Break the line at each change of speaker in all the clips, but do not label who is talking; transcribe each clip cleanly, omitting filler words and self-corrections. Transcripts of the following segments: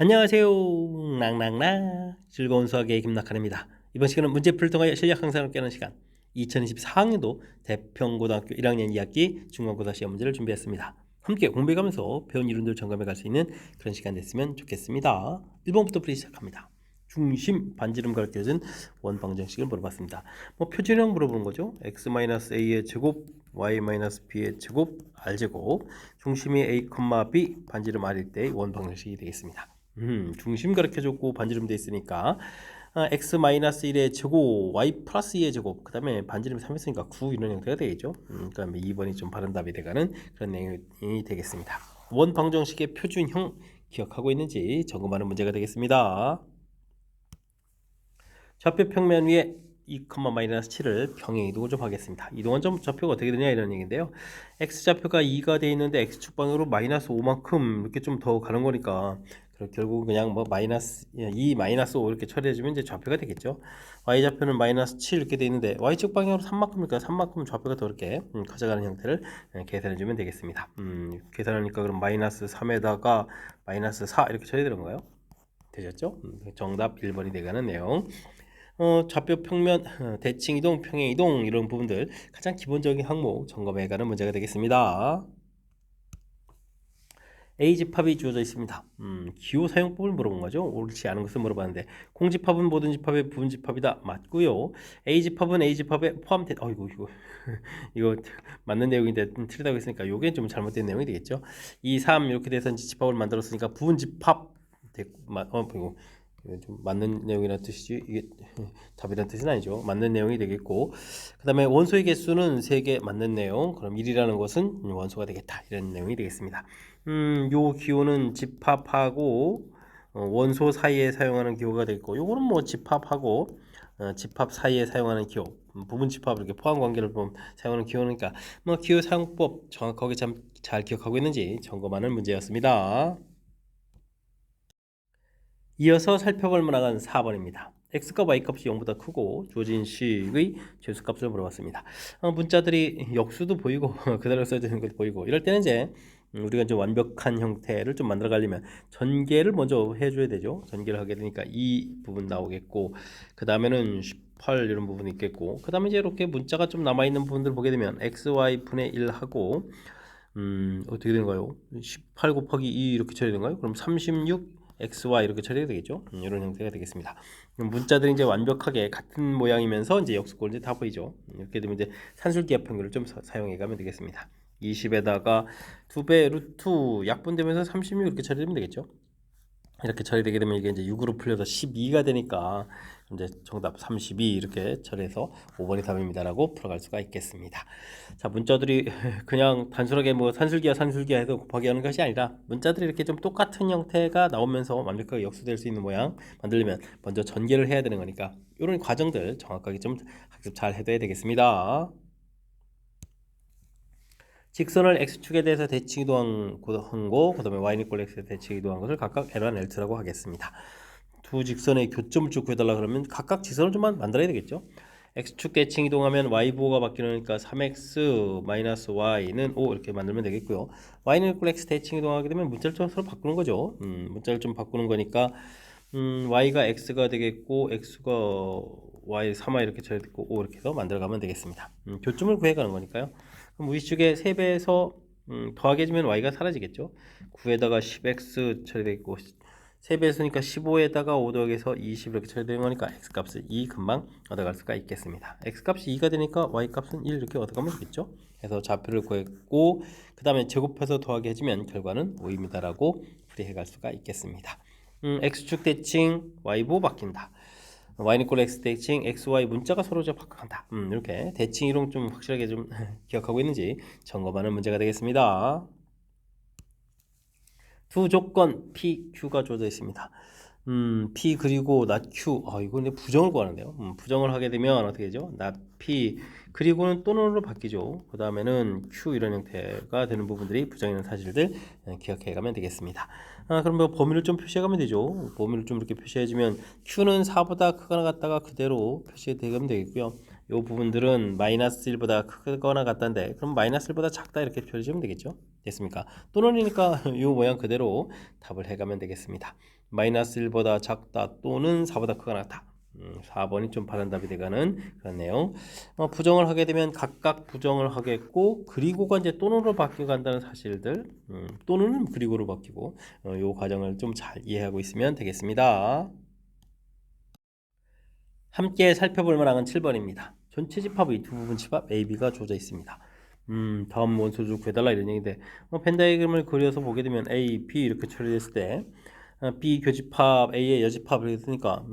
안녕하세요. 낭낭낭 즐거운 수학의 김낙한입니다. 이번 시간은 문제풀이를 통하여 실력 향상을 깨는 시간 2024학년도 대평고등학교 1학년 2학기 중간고사 시험 문제를 준비했습니다. 함께 공부해가면서 배운 이론들 점검해 갈 수 있는 그런 시간 됐으면 좋겠습니다. 1번부터 풀이 시작합니다. 중심 반지름 가르쳐준 원방정식을 물어봤습니다. 표준형 물어보는 거죠. x-a의 제곱, y-b의 제곱, r제곱, 중심이 a, b, 반지름 r일 때 원방정식이 되겠습니다. 중심 가르쳐줬고 반지름 돼 있으니까 x-1의 제곱, y 플러스 2의 제곱, 그 다음에 반지름이 3이었으니까 9 이런 형태가 되겠죠. 그다음에 2번이 좀 바른 답이 돼가는 그런 내용이 되겠습니다. 원방정식의 표준형 기억하고 있는지 점검하는 문제가 되겠습니다. 좌표 평면 위에 2,-7을 평행 이동을 좀 하겠습니다. 이동한 점 좌표가 어떻게 되냐 이런 얘기인데요. x좌표가 2가 되어 있는데 x축 방향으로 마이너스 5만큼 이렇게 좀 더 가는 거니까 결국 그냥 마이너스 2 마이너스 5 이렇게 처리해주면 이제 좌표가 되겠죠. y좌표는 마이너스 7 이렇게 되어 있는데 y축 방향으로 3만큼이니까 3만큼 좌표가 더 이렇게 커져가는 형태를 계산해주면 되겠습니다. 계산하니까 그럼 마이너스 3에다가 마이너스 4 이렇게 처리되는 건가요? 되셨죠? 정답 1번이 되가는 내용. 좌표 평면, 대칭 이동, 평행 이동 이런 부분들 가장 기본적인 항목 점검해가는 문제가 되겠습니다. A 집합이 주어져 있습니다. 기호 사용법을 물어본 거죠. 옳지 않은 것을 물어봤는데 공집합은 모든 집합의 부분집합이다. 맞고요. A 집합은 A 집합에 포함된. 이거 맞는 내용인데 틀리다고 했으니까 이게 좀 잘못된 내용이 되겠죠. 2, 3 이렇게 돼서 집합을 만들었으니까 부분집합 이거 좀 맞는 내용이라는 뜻이지 이게 답이라는 뜻은 아니죠. 맞는 내용이 되겠고 그 다음에 원소의 개수는 3개 맞는 내용. 그럼 1이라는 것은 원소가 되겠다 이런 내용이 되겠습니다. 요 기호는 집합하고 원소 사이에 사용하는 기호가 되겠고 요거는 집합하고 집합 사이에 사용하는 기호 부분 집합 이렇게 포함 관계를 사용하는 기호니까 기호 사용법 정확하게 잘 기억하고 있는지 점검하는 문제였습니다. 이어서 살펴볼 문항은 4번입니다. x값 y값이 0보다 크고 주어진 식의 최소값을 물어봤습니다. 문자들이 역수도 보이고 그대로 써지는 것도 보이고 이럴 때는 이제 우리가 좀 완벽한 형태를 좀 만들어 가려면 전개를 먼저 해줘야 되죠. 전개를 하게 되니까 이 부분 나오겠고 그 다음에는 18 이런 부분이 있겠고 그 다음에 이제 이렇게 문자가 좀 남아있는 부분들 보게 되면 xy 분의 1 하고 어떻게 되는가요? 18 곱하기 2 이렇게 처리되는가요? 그럼 36 xy 이렇게 처리가 되겠죠. 이런 형태가 되겠습니다. 문자들이 이제 완벽하게 같은 모양이면서 이제 역수꼴 이제 다 보이죠. 이렇게 되면 이제 산술기하 평균을 좀 사용해 가면 되겠습니다. 20에다가 2배 루트 약분되면서 36 이렇게 처리되면 되겠죠. 이렇게 처리되게 되면 이게 이제 6으로 풀려서 12가 되니까 이제 정답 32 이렇게 처리해서 5번이 답입니다라고 풀어갈 수가 있겠습니다. 자, 문자들이 그냥 단순하게 산술기하 해서 곱하기 하는 것이 아니라 문자들이 이렇게 좀 똑같은 형태가 나오면서 완벽하게 역수될 수 있는 모양 만들려면 먼저 전개를 해야 되는 거니까 이런 과정들 정확하게 좀 학습 잘 해둬야 되겠습니다. 직선을 x축에 대해서 대칭 이동한 거, 그 다음에 y는 x에 대칭 이동한 것을 각각 L1, L2라고 하겠습니다. 두 직선의 교점을 쭉 구해달라 그러면 각각 직선을 좀 만들어야 되겠죠. x축 대칭 이동하면 y부호가 바뀌니까 3x-y는 5 이렇게 만들면 되겠고요. y는 x 대칭 이동하게 되면 문자를 좀 서로 바꾸는 거죠. 문자를 좀 바꾸는 거니까 y가 x가 되겠고 x가 y 3y 이렇게 처리됐고 5 이렇게 해서 만들어가면 되겠습니다. 교점을 구해가는 거니까요. 그럼 위쪽에 3배에서 더하게 해주면 y가 사라지겠죠. 9에다가 10x 처리되어 있고 3배수니까 15에다가 5 더하기해서 20 이렇게 처리되는 거니까 x값을 2 금방 얻어갈 수가 있겠습니다. x값이 2가 되니까 y값은 1 이렇게 얻어가면 되겠죠. 그래서 좌표를 구했고 그 다음에 제곱해서 더하게 해주면 결과는 5입니다 라고 풀이해 갈 수가 있겠습니다. x축 대칭 y부 바뀐다. y는 x 대칭 xy 문자가 서로 바꿔간다. 이렇게 대칭 이동 좀 확실하게 좀 기억하고 있는지 점검하는 문제가 되겠습니다. 두 조건 p, q가 주어져 있습니다. p 그리고 not q. 이거는 부정을 구하는데요. 부정을 하게 되면 어떻게 되죠? not p 그리고는 또는으로 바뀌죠. 그 다음에는 q 이런 형태가 되는 부분들이 부정이라는 사실들 기억해 가면 되겠습니다. 그럼 범위를 좀 표시해 가면 되죠. 범위를 좀 이렇게 표시해 주면 q는 4보다 크거나 같다가 그대로 표시해 가면 되겠고요. 요 부분들은 마이너스 1보다 크거나 같다는데 그럼 마이너스 1보다 작다 이렇게 표시하면 되겠죠. 됐습니까? 또는이니까 요 모양 그대로 답을 해가면 되겠습니다. 마이너스 1보다 작다 또는 4보다 크거나 같다. 4번이 좀 바른 답이 돼가는 그런 내용. 부정을 하게 되면 각각 부정을 하겠고 그리고가 이제 또는으로 바뀌어간다는 사실들. 또는 그리고로 바뀌고 요 과정을 좀 잘 이해하고 있으면 되겠습니다. 함께 살펴볼 만한 건 7번입니다. 전체 집합의 두 부분 집합 A, B가 주어져 있습니다. 다음 원소를 구해달라 이런 얘기인데 벤 다이그램을 그려서 보게 되면 A, B 이렇게 처리됐을 때 B 교집합, A의 여집합을 했으니까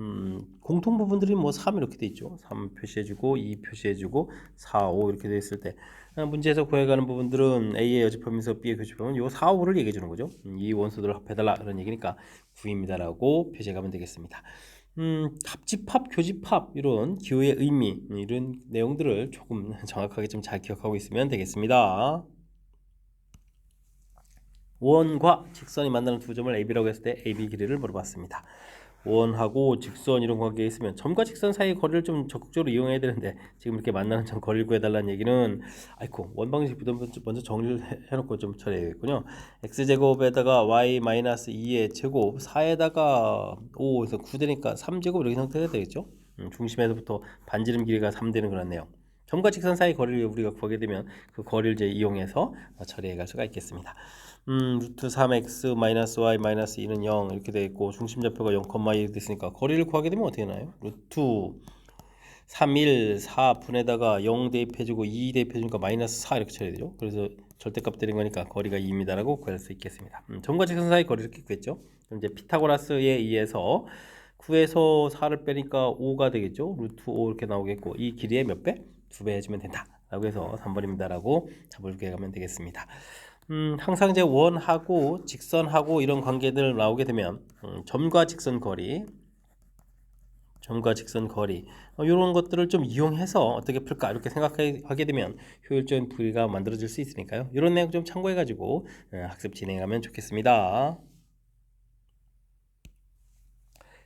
공통 부분들이 뭐 3 이렇게 돼 있죠. 3 표시해주고 2 표시해주고 4, 5 이렇게 돼 있을 때 문제에서 구해가는 부분들은 A의 여집합이면서 B의 교집합은 요 4, 5를 얘기해 주는 거죠. 이 원소들을 합해달라 그런 얘기니까 9입니다라고 표시해가면 되겠습니다. 합집합, 교집합 이런 기호의 의미 이런 내용들을 조금 정확하게 좀 잘 기억하고 있으면 되겠습니다. 원과 직선이 만나는 두 점을 AB라고 했을 때 AB 길이를 물어봤습니다. 원하고 직선 이런 관계에 있으면 점과 직선 사이의 거리를 좀 적극적으로 이용해야 되는데 지금 이렇게 만나는 점 거리를 구해달라는 얘기는 아이고 원 방식부터 먼저 정리를 해놓고 좀 처리해야겠군요. x제곱에다가 y-2의 제곱 4에다가 5에서 9되니까 3제곱 이렇게 형태가 되겠죠. 중심에서부터 반지름 길이가 3되는 그런 내용. 점과 직선 사이 거리를 우리가 구하게 되면 그 거리를 이제 이용해서 처리해 갈 수가 있겠습니다. 루트 3x 마이너스 y 마이너스 2는 0 이렇게 되어 있고 중심좌표가 0,2 됐으니까 거리를 구하게 되면 어떻게 나요? 루트 3, 1, 4분에다가 0 대입해주고 2 대입해주니까 마이너스 4 이렇게 처리해야 되죠. 그래서 절대값 되는 거니까 거리가 2입니다라고 구할 수 있겠습니다. 점과 직선 사이 거리를 이렇게 구했죠. 그럼 이제 피타고라스에 의해서 9에서 4를 빼니까 5가 되겠죠. 루트 5 이렇게 나오겠고 이 길이의 몇 배? 2배 해주면 된다 라고 해서 3번입니다라고 답을 구해가면 되겠습니다. 항상 이제 원하고 직선하고 이런 관계들 나오게 되면 점과 직선 거리 이런 것들을 좀 이용해서 어떻게 풀까 이렇게 생각하게 되면 효율적인 풀이가 만들어질 수 있으니까요. 이런 내용 좀 참고해 가지고 학습 진행하면 좋겠습니다.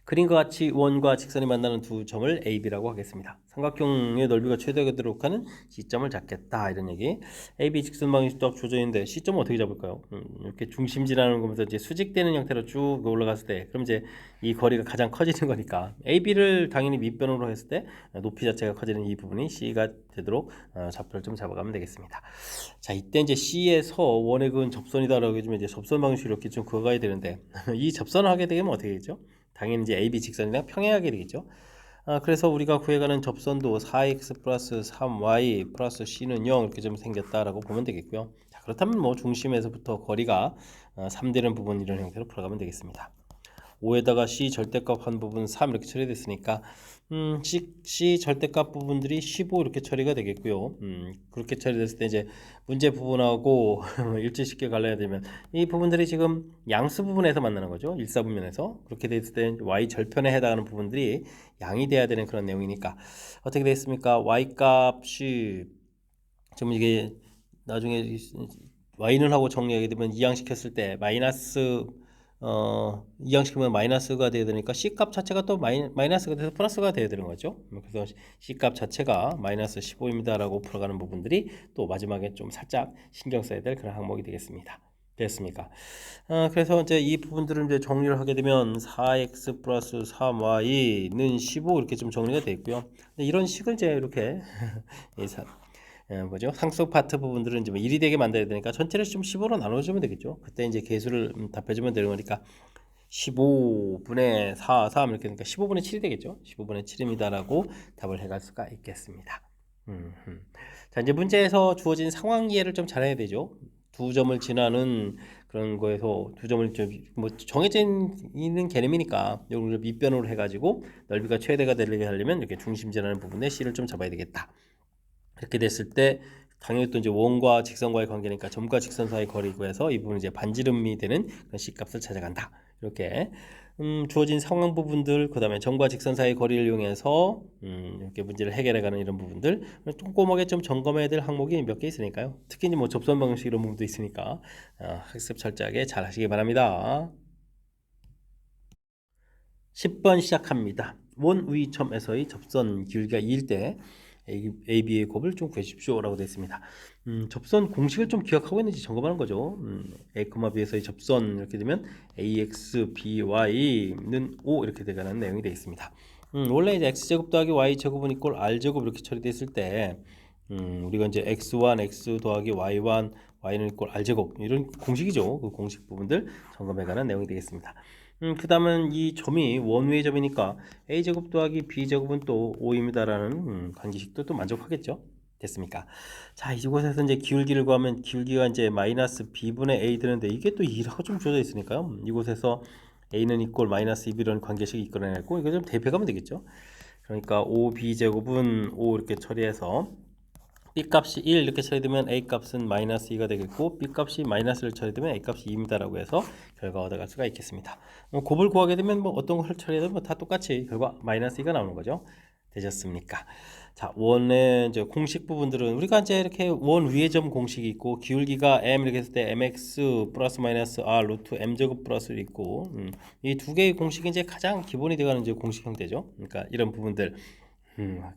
그림과 같이 원과 직선이 만나는 두 점을 A, B라고 하겠습니다. 삼각형의 넓이가 최대되도록 하는 C점을 잡겠다 이런 얘기. A, B 직선 방향이 딱 조져 있는데 C점은 어떻게 잡을까요? 이렇게 중심지라는 거면서 이제 수직되는 형태로 쭉 올라갔을 때 그럼 이제 이 거리가 가장 커지는 거니까 A, B를 당연히 밑변으로 했을 때 높이 자체가 커지는 이 부분이 C가 되도록 좌표를 좀 잡아가면 되겠습니다. 자, 이때 이제 C에서 원의 근 접선이다라고 해주면 이제 접선 방식을 이렇게 좀 그어가야 되는데 이 접선을 하게 되면 어떻게 되죠? 당연히 이제 AB 직선이랑 평행하게 되겠죠. 그래서 우리가 구해가는 접선도 4x 플러스 3y 플러스 c는 0 이렇게 좀 생겼다라고 보면 되겠고요. 자, 그렇다면 뭐 중심에서부터 거리가 3되는 부분 이런 형태로 풀어가면 되겠습니다. 5에다가 C 절대값 한 부분 3 이렇게 처리됐으니까 C 절대값 부분들이 15 이렇게 처리가 되겠고요. 그렇게 처리됐을 때 이제 문제 부분하고 일치시켜 갈라야 되면 이 부분들이 지금 양수 부분에서 만나는 거죠. 일사분면에서 그렇게 됐을 때 Y 절편에 해당하는 부분들이 양이 돼야 되는 그런 내용이니까 어떻게 됐습니까? Y 값이 지금 이게 나중에 Y는 하고 정리하게 되면 이항시켰을 때 마이너스 이항시키면 마이너스가 돼야 되니까 C값 자체가 또 마이너스가 돼서 플러스가 돼야 되는 거죠. 그래서 C값 자체가 마이너스 15입니다 라고 풀어가는 부분들이 또 마지막에 좀 살짝 신경 써야 될 그런 항목이 되겠습니다. 됐습니까? 그래서 이제 이 부분들을 이제 정리를 하게 되면 4x 플러스 3y는 15 이렇게 좀 정리가 되어 있고요. 이런 식을 이제 이렇게 뭐죠? 상수 파트 부분들은 이제 1이 되게 만들어야 되니까 전체를 좀 15로 나눠주면 되겠죠. 그때 이제 개수를 답해주면 되는 거니까 15분의 4, 3 이렇게 되니까 15분의 7이 되겠죠. 15분의 7입니다라고 답을 해갈 수가 있겠습니다. 자, 이제 문제에서 주어진 상황 이해를 좀 잘해야 되죠. 두 점을 지나는 그런 거에서 두 점을 뭐 정해져 있는 개념이니까 이걸 밑변으로 해가지고 넓이가 최대가 되게 하려면 이렇게 중심 지나는 부분에 C를 좀 잡아야 되겠다. 이렇게 됐을 때 당연히 또 이제 원과 직선과의 관계니까 점과 직선 사이 거리 구해서 이 부분 이제 반지름이 되는 그런 C값을 찾아간다. 이렇게 주어진 상황 부분들 그다음에 점과 직선 사이 거리를 이용해서 이렇게 문제를 해결해가는 이런 부분들 꼼꼼하게 좀 점검해야 될 항목이 몇 개 있으니까요. 특히 뭐 접선 방식 이런 부분도 있으니까 학습 철저하게 잘 하시기 바랍니다. 10번 시작합니다. 원 위점에서의 접선 길이가 2일 때 AB의 곱을 좀 구해주십시오라고 되어 있습니다. 접선 공식을 좀 기억하고 있는지 점검하는 거죠. A, B에서의 접선 이렇게 되면 AX, BY는 5 이렇게 되가는 내용이 되어 있습니다. 원래 이제 X제곱 더하기 Y제곱은 이꼴 R제곱 이렇게 처리됐을 때 우리가 이제 X1, X 더하기 Y1, Y는 이꼴 R제곱 이런 공식이죠. 그 공식 부분들 점검해가는 내용이 되겠습니다. 그 다음은 이 점이 원위의 점이니까 A제곱 더하기 B제곱은 또 5입니다라는 관계식도 또 만족하겠죠. 됐습니까? 자, 이곳에서 이제 기울기를 구하면 기울기가 이제 마이너스 B분의 A 되는데 이게 또 2라고 좀 주어져 있으니까요. 이곳에서 A는 이꼴 마이너스 2B 이런 관계식이 이끌어내고 이거 좀 대입해가면 되겠죠. 그러니까 5B제곱은 5 이렇게 처리해서 B 값이 1 이렇게 처리되면 A 값은 마이너스 2가 되겠고 B 값이 마이너스를 처리되면 A 값이 2입니다라고 해서 결과 얻어갈 수가 있겠습니다. 곱을 구하게 되면 뭐 어떤 걸 처리해도 뭐 다 똑같이 결과 마이너스 2가 나오는 거죠. 되셨습니까? 자, 원의 이제 공식 부분들은 우리가 이제 이렇게 원 위의 점 공식이 있고 기울기가 m 이렇게 했을 때 mx 플러스 마이너스 r 루트 m 제곱 플러스를 있고 이 두 개의 공식이 이제 가장 기본이 되어가는 이제 공식 형태죠. 그러니까 이런 부분들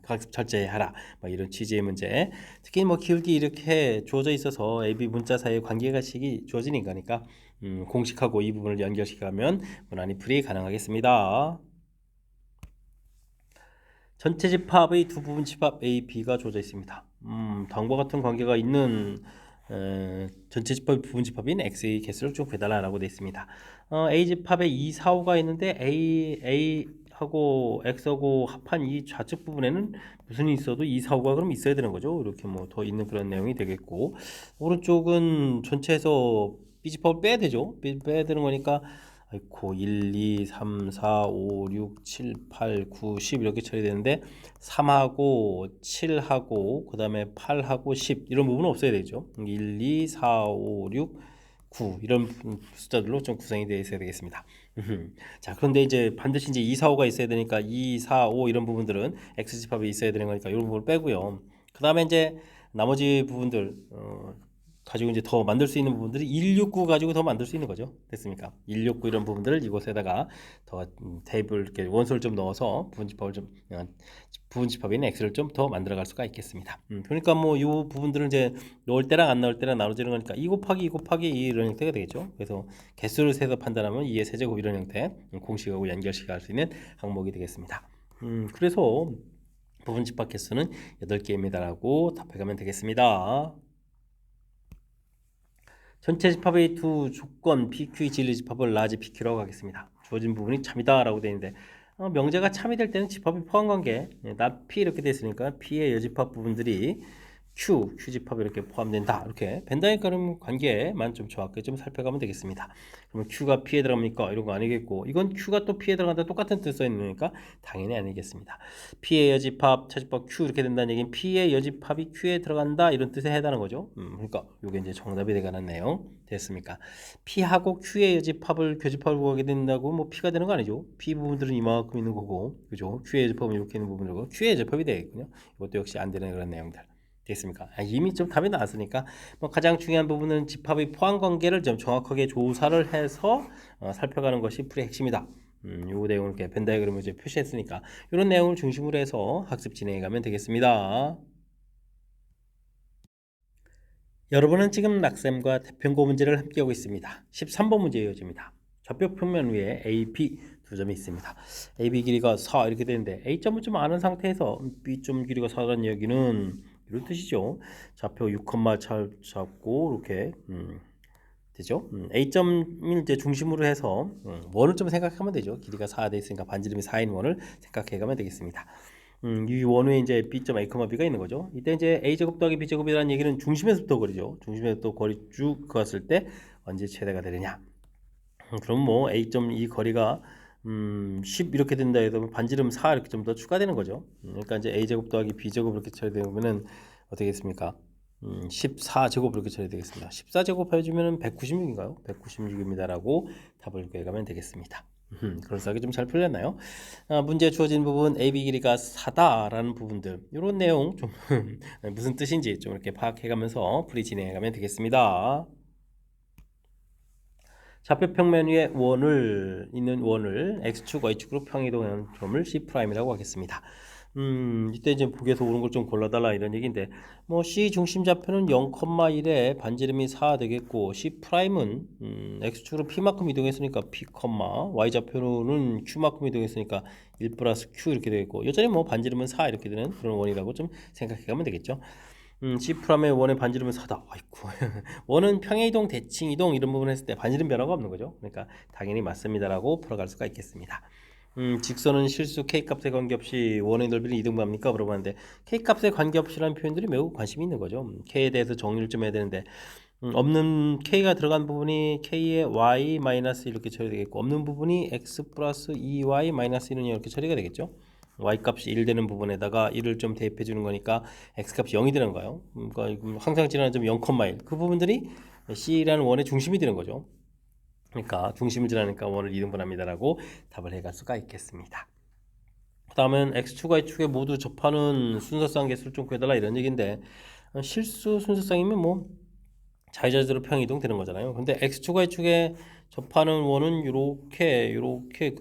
학습 철저히 하라 뭐 이런 취지의 문제. 특히 뭐 기울기 이렇게 주어져 있어서 AB 문자 사이의 관계가식이 주어지는 거니까 공식하고 이 부분을 연결시키면 무난히 풀이 가능하겠습니다. 전체 집합의 두 부분 집합 A, B가 주어져 있습니다. 다음과 같은 관계가 있는 전체 집합의 부분 집합인 X의 개수를 좀 구해달라고 되어 있습니다. A 집합에 2, 4, 5가 있는데 A하고 X하고 합한 이 좌측 부분에는 무슨 이 있어도 2, 4, 5가 그럼 있어야 되는 거죠. 이렇게 뭐 더 있는 그런 내용이 되겠고 오른쪽은 전체에서 B 집합을 빼야 되죠. 빼야 되는 거니까 아이고 1, 2, 3, 4, 5, 6, 7, 8, 9, 10 이렇게 처리되는데 3하고 7하고 그 다음에 8하고 10 이런 부분은 없어야 되죠. 1, 2, 4, 5, 6, 9 이런 숫자들로 좀 구성이 되어 있어야 되겠습니다. 자, 그런데 이제 반드시 이제 2, 4, 5가 있어야 되니까 2, 4, 5 이런 부분들은 X집합이 있어야 되는 거니까 이런 부분을 빼고요. 그 다음에 이제 나머지 부분들 가지고 이제 더 만들 수 있는 부분들이 169 가지고 더 만들 수 있는 거죠. 됐습니까? 169 이런 부분들을 이곳에다가 더 테이블 이렇게 원소를 좀 넣어서 부분 집합인 x를 좀 더 만들어 갈 수가 있겠습니다. 그러니까 뭐 이 부분들은 이제 넣을 때랑 안 넣을 때랑 나눠지는 거니까 2 곱하기 2 곱하기 2 이런 형태가 되겠죠. 그래서 개수를 세서 판단하면 2의 세제곱 이런 형태 공식하고 연결시켜 갈 수 있는 항목이 되겠습니다. 그래서 부분 집합 개수는 8개입니다라고 답해가면 되겠습니다. 전체 집합의 두 조건 PQ의 진리 집합을 라지 PQ라고 하겠습니다. 주어진 부분이 참이다 라고 되어 있는데 명제가 참이 될 때는 집합이 포함관계 not P 이렇게 되어 있으니까 P의 여집합 부분들이 Q집합이 이렇게 포함된다. 이렇게 벤다니까 그럼 관계만 좀 정확하게 좀 살펴가면 되겠습니다. 그러면 Q가 P에 들어갑니까? 이런 거 아니겠고 이건 Q가 또 P에 들어간다 똑같은 뜻 써 있으니까 당연히 아니겠습니다. P의 여집합, 차집합 Q 이렇게 된다는 얘기는 P의 여집합이 Q에 들어간다 이런 뜻에 해당하는 거죠. 그러니까 이게 이제 정답이 되가는 내용 됐습니까? P하고 Q의 여집합을 교집합을 구하게 된다고 뭐 P가 되는 거 아니죠? P 부분들은 이만큼 있는 거고 그죠? Q의 여집합은 이렇게 있는 부분이고 Q의 여집합이 되겠군요. 이것도 역시 안 되는 그런 내용들. 됐습니까? 이미 좀 답이 나왔으니까 뭐 가장 중요한 부분은 집합의 포함 관계를 좀 정확하게 조사를 해서 살펴가는 것이 풀이의 핵심이다. 요 내용을 이렇게 벤 다이어그램을 이제 표시했으니까 이런 내용을 중심으로 해서 학습 진행해 가면 되겠습니다. 여러분은 지금 낙셈과 대평고 문제를 함께 하고 있습니다. 13번 문제 이어집니다. 좌표 평면 위에 A, B 두 점이 있습니다. A, B 길이가 4 이렇게 되는데 A점을 좀 아는 상태에서 B점 길이가 4라는 얘기는 이런 뜻이죠. 좌표 6, 잡고 이렇게 되죠. A점을 이제 중심으로 해서 원을 좀 생각하면 되죠. 길이가 4가 돼 있으니까 반지름이 4인 원을 생각해 가면 되겠습니다. 이 원에 이제 B점 A, B가 있는 거죠. 이때 이제 A제곱 더하기 B제곱이라는 얘기는 중심에서부터 거리죠. 중심에서부터 거리 쭉 그었을 때 언제 최대가 되느냐. 그럼 뭐 A점 이 거리가 10 이렇게 된다 해도 반지름 4 이렇게 좀 더 추가되는 거죠. 그러니까 이제 A제곱 더하기 B제곱 이렇게 처리되면은 어떻게 겠습니까? 14제곱 이렇게 처리되겠습니다. 14제곱 해주면은 196인가요? 196입니다라고 답을 구해가면 되겠습니다. 그럴싸하게 좀 잘 풀렸나요? 문제 주어진 부분 AB 길이가 4다라는 부분들 이런 내용 좀 무슨 뜻인지 좀 이렇게 파악해가면서 풀이 진행해가면 되겠습니다. 좌표 평면 위에 있는 원을 X축, Y축으로 평이동하는 점을 C'이라고 하겠습니다. 이때 이제 보기에서 오는 걸 좀 골라달라 이런 얘기인데, 뭐 C 중심 좌표는 0,1에 반지름이 4 되겠고, C 프라임은 x축으로 p만큼 이동했으니까 p, y 좌표는 q만큼 이동했으니까 1 플러스 q 이렇게 되겠고, 여전히 뭐 반지름은 4 이렇게 되는 그런 원이라고 좀 생각해 가면 되겠죠. C 프라임의 원의 반지름은 4다. 아이고. 원은 평행이동, 대칭이동 이런 부분 했을 때 반지름 변화가 없는 거죠. 그러니까 당연히 맞습니다라고 풀어갈 수가 있겠습니다. 직선은 실수 K값에 관계없이 원의 넓이를 이등분합니까? 물어봤는데 K값에 관계없이라는 표현들이 매우 관심이 있는 거죠. K에 대해서 정리를 좀 해야 되는데 없는 K가 들어간 부분이 K의 Y 마이너스 이렇게 처리되겠고 없는 부분이 X 플러스 2Y 마이너스 1은 이렇게 처리가 되겠죠. Y값이 1 되는 부분에다가 1을 좀 대입해 주는 거니까 X값이 0이 되는 거예요. 그러니까 항상 지나는 점 0,1 그 부분들이 C라는 원의 중심이 되는 거죠. 그러니까 중심을 지나니까 원을 2등분합니다라고 답을 해갈 수가 있겠습니다. 그 다음은 X축과 Y축에 모두 접하는 순서상 개수를 좀 구해달라 이런 얘기인데 실수 순서상이면 뭐 자유자재로 평이동 되는 거잖아요. 근데 X축과 Y축에 접하는 원은 요렇게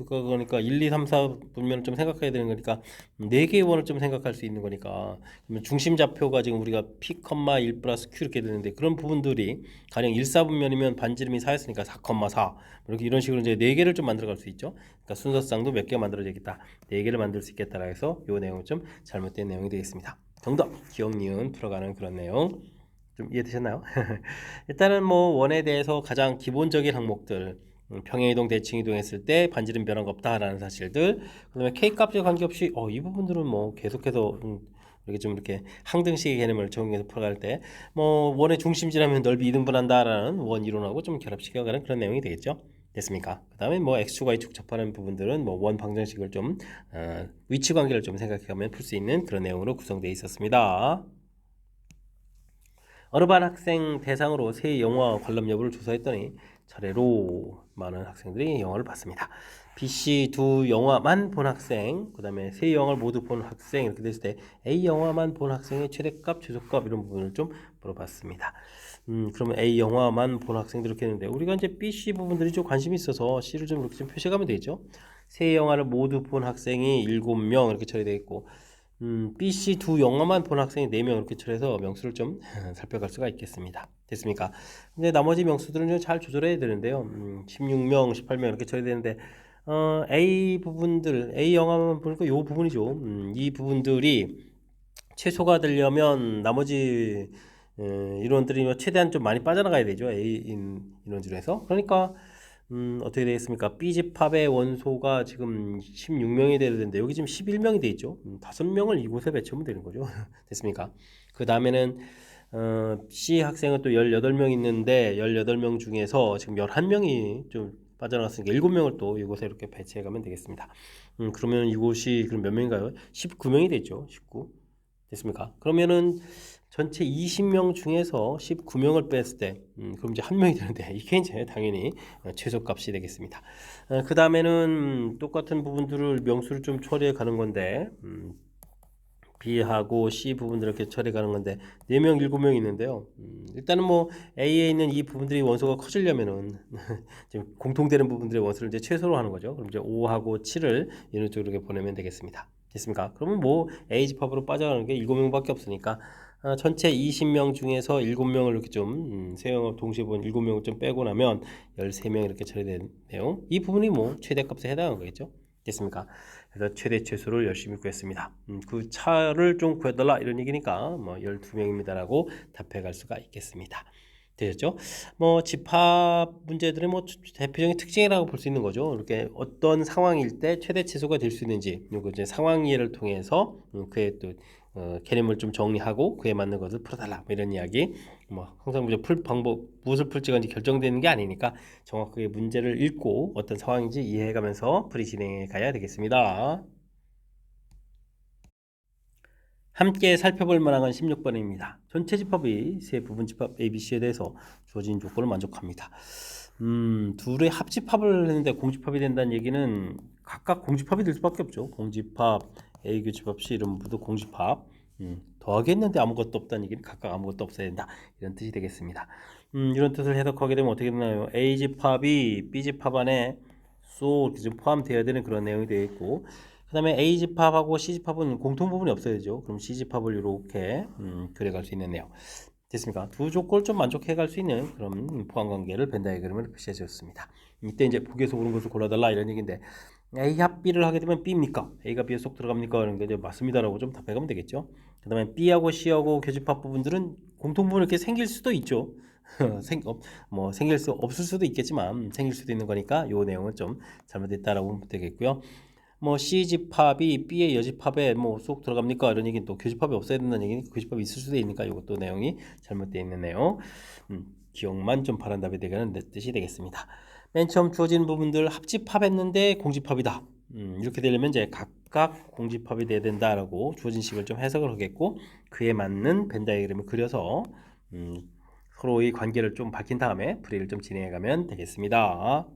그러니까 1, 2, 3, 4 분면을 좀 생각해야 되는 거니까 4개의 원을 좀 생각할 수 있는 거니까 그러면 중심 좌표가 지금 우리가 P, 1 플러스 Q 이렇게 되는데 그런 부분들이 가령 1, 4분면이면 반지름이 4였으니까 4, 4 이렇게 이런 식으로 이제 4개를 좀 만들어 갈 수 있죠. 그러니까 순서상도 몇 개가 만들어지겠다. 4개를 만들 수 있겠다라 해서 요 내용은 좀 잘못된 내용이 되겠습니다. 정답, 기억, 니은 풀어가는 그런 내용. 좀 이해되셨나요? 일단은 뭐 원에 대해서 가장 기본적인 항목들 평행이동, 대칭이동 했을 때 반지름 변화가 없다라는 사실들 그다음에 K값에 관계없이 이 부분들은 뭐 계속해서 이렇게 좀 이렇게 항등식의 개념을 적용해서 풀어갈 때 뭐 원의 중심지라면 넓이 이등분한다라는 원 이론하고 좀 결합시켜가는 그런 내용이 되겠죠. 됐습니까? 그 다음에 뭐 X축, Y축 접하는 부분들은 뭐 원 방정식을 좀 위치 관계를 좀 생각해가면 풀 수 있는 그런 내용으로 구성되어 있었습니다. 어느 반 학생 대상으로 새 영화 관람 여부를 조사했더니 차례로 많은 학생들이 영화를 봤습니다. BC 두 영화만 본 학생, 그 다음에 세 영화를 모두 본 학생 이렇게 됐을 때 A 영화만 본 학생의 최대값, 최소값 이런 부분을 좀 물어봤습니다. 그러면 A 영화만 본 학생들 이렇게 했는데 우리가 이제 BC 부분들이 좀 관심이 있어서 C를 좀 이렇게 좀 표시하면 되죠. 세 영화를 모두 본 학생이 7명 이렇게 처리되어 있고 BC 두 영화만 본 학생이 4명 이렇게 처리해서 명수를 좀 살펴갈 수가 있겠습니다. 됐습니까? 근데 나머지 명수들은 좀 잘 조절해야 되는데요. 16명, 18명 이렇게 처리되는데 A 부분들, A 영화만 보니까 요 부분이죠. 이 부분들이 최소가 되려면 나머지 인원들이 최대한 좀 많이 빠져나가야 되죠. A 인원 중에서. 그러니까 어떻게 되겠습니까? B집합의 원소가 지금 16명이 돼야 되는데 여기 지금 11명이 돼 있죠. 5명을 이곳에 배치하면 되는 거죠. 됐습니까? 그 다음에는 C 학생은 또 18명 있는데 18명 중에서 지금 11명이 좀 빠져나갔으니까 7명을 또 이곳에 이렇게 배치해 가면 되겠습니다. 그러면 이곳이 그럼 몇 명인가요? 19명이 되죠. 19. 됐습니까? 그러면은 전체 20명 중에서 19명을 뺐을 때 그럼 이제 한 명이 되는데 이게 이제 당연히 최소값이 되겠습니다. 그 다음에는 똑같은 부분들을 명수를 좀 처리해 가는 건데 B하고 C 부분들 이렇게 처리해 가는 건데 4명, 7명 있는데요. 일단은 뭐 A에 있는 이 부분들이 원소가 커지려면은 지금 공통되는 부분들의 원소를 이제 최소로 하는 거죠. 그럼 이제 5하고 7을 이런 쪽으로 이렇게 보내면 되겠습니다. 됐습니까? 그러면 뭐 A 집합으로 빠져가는 게 7명밖에 없으니까 전체 20명 중에서 7명을 이렇게 좀 세영업 동시에 본 7명을 좀 빼고 나면 13명 이렇게 처리된 내용 이 부분이 뭐 최대값에 해당하는 거겠죠. 됐습니까? 그래서 최대 최소를 열심히 구했습니다. 그 차를 좀 구해달라 이런 얘기니까 뭐 12명입니다라고 답해갈 수가 있겠습니다. 되셨죠? 뭐 집합 문제들의 뭐 대표적인 특징이라고 볼 수 있는 거죠. 이렇게 어떤 상황일 때 최대 최소가 될 수 있는지 그리고 이제 상황 이해를 통해서 그의 또 개념을 좀 정리하고 그에 맞는 것을 풀어달라 뭐 이런 이야기. 뭐 항상 풀 방법 무엇을 풀지가 이제 결정되는 게 아니니까 정확하게 문제를 읽고 어떤 상황인지 이해해가면서 풀이 진행해 가야 되겠습니다. 함께 살펴볼 만한 건 16번입니다. 전체 집합이 세 부분 집합 ABC에 대해서 주어진 조건을 만족합니다. 둘의 합집합을 했는데 공집합이 된다는 얘기는 각각 공집합이 될 수밖에 없죠. 공집합, A 교집합, C 이런 모두 공집합. 더하기 했는데 아무것도 없다는 얘기는 각각 아무것도 없어야 된다. 이런 뜻이 되겠습니다. 이런 뜻을 해석하게 되면 어떻게 되나요? A집합이 B집합 안에 쏙 이렇게 좀 포함되어야 되는 그런 내용이 되어 있고 다음에 A집합하고 C집합은 공통 부분이 없어야 되죠. 그럼 C집합을 이렇게 그려갈 수 있는 내용. 됐습니까? 두 조건을 좀 만족해 갈 수 있는 그런 포함관계를 벤 다이어그램을 표시해 주었습니다. 이때 이제 보기에서 옳은 것을 골라달라 이런 얘기인데 A 합 B를 하게 되면 B입니까? A가 B에 쏙 들어갑니까? 그러니까 이제 맞습니다라고 좀 답해가면 되겠죠. 그 다음에 B하고 C하고 교집합 부분들은 공통 부분이 이렇게 생길 수도 있죠. 생길 수 없을 수도 있겠지만 생길 수도 있는 거니까 요 내용은 좀 잘못됐다라고 보면 되겠고요. 뭐 C집합이 B의 여집합에 뭐 쏙 들어갑니까? 이런 얘기는 또 교집합이 없어야 된다는 얘기는 교집합이 있을 수도 있으니까 이것도 내용이 잘못되어 있는 내용. 기억만 좀 바란 답이 되는 뜻이 되겠습니다. 맨 처음 주어진 부분들 합집합했는데 공집합이다. 이렇게 되려면 이제 각각 공집합이 돼야 된다라고 주어진 식을 좀 해석을 하겠고 그에 맞는 벤 다이어그램을 그려서 서로의 관계를 좀 밝힌 다음에 풀이를 좀 진행해 가면 되겠습니다.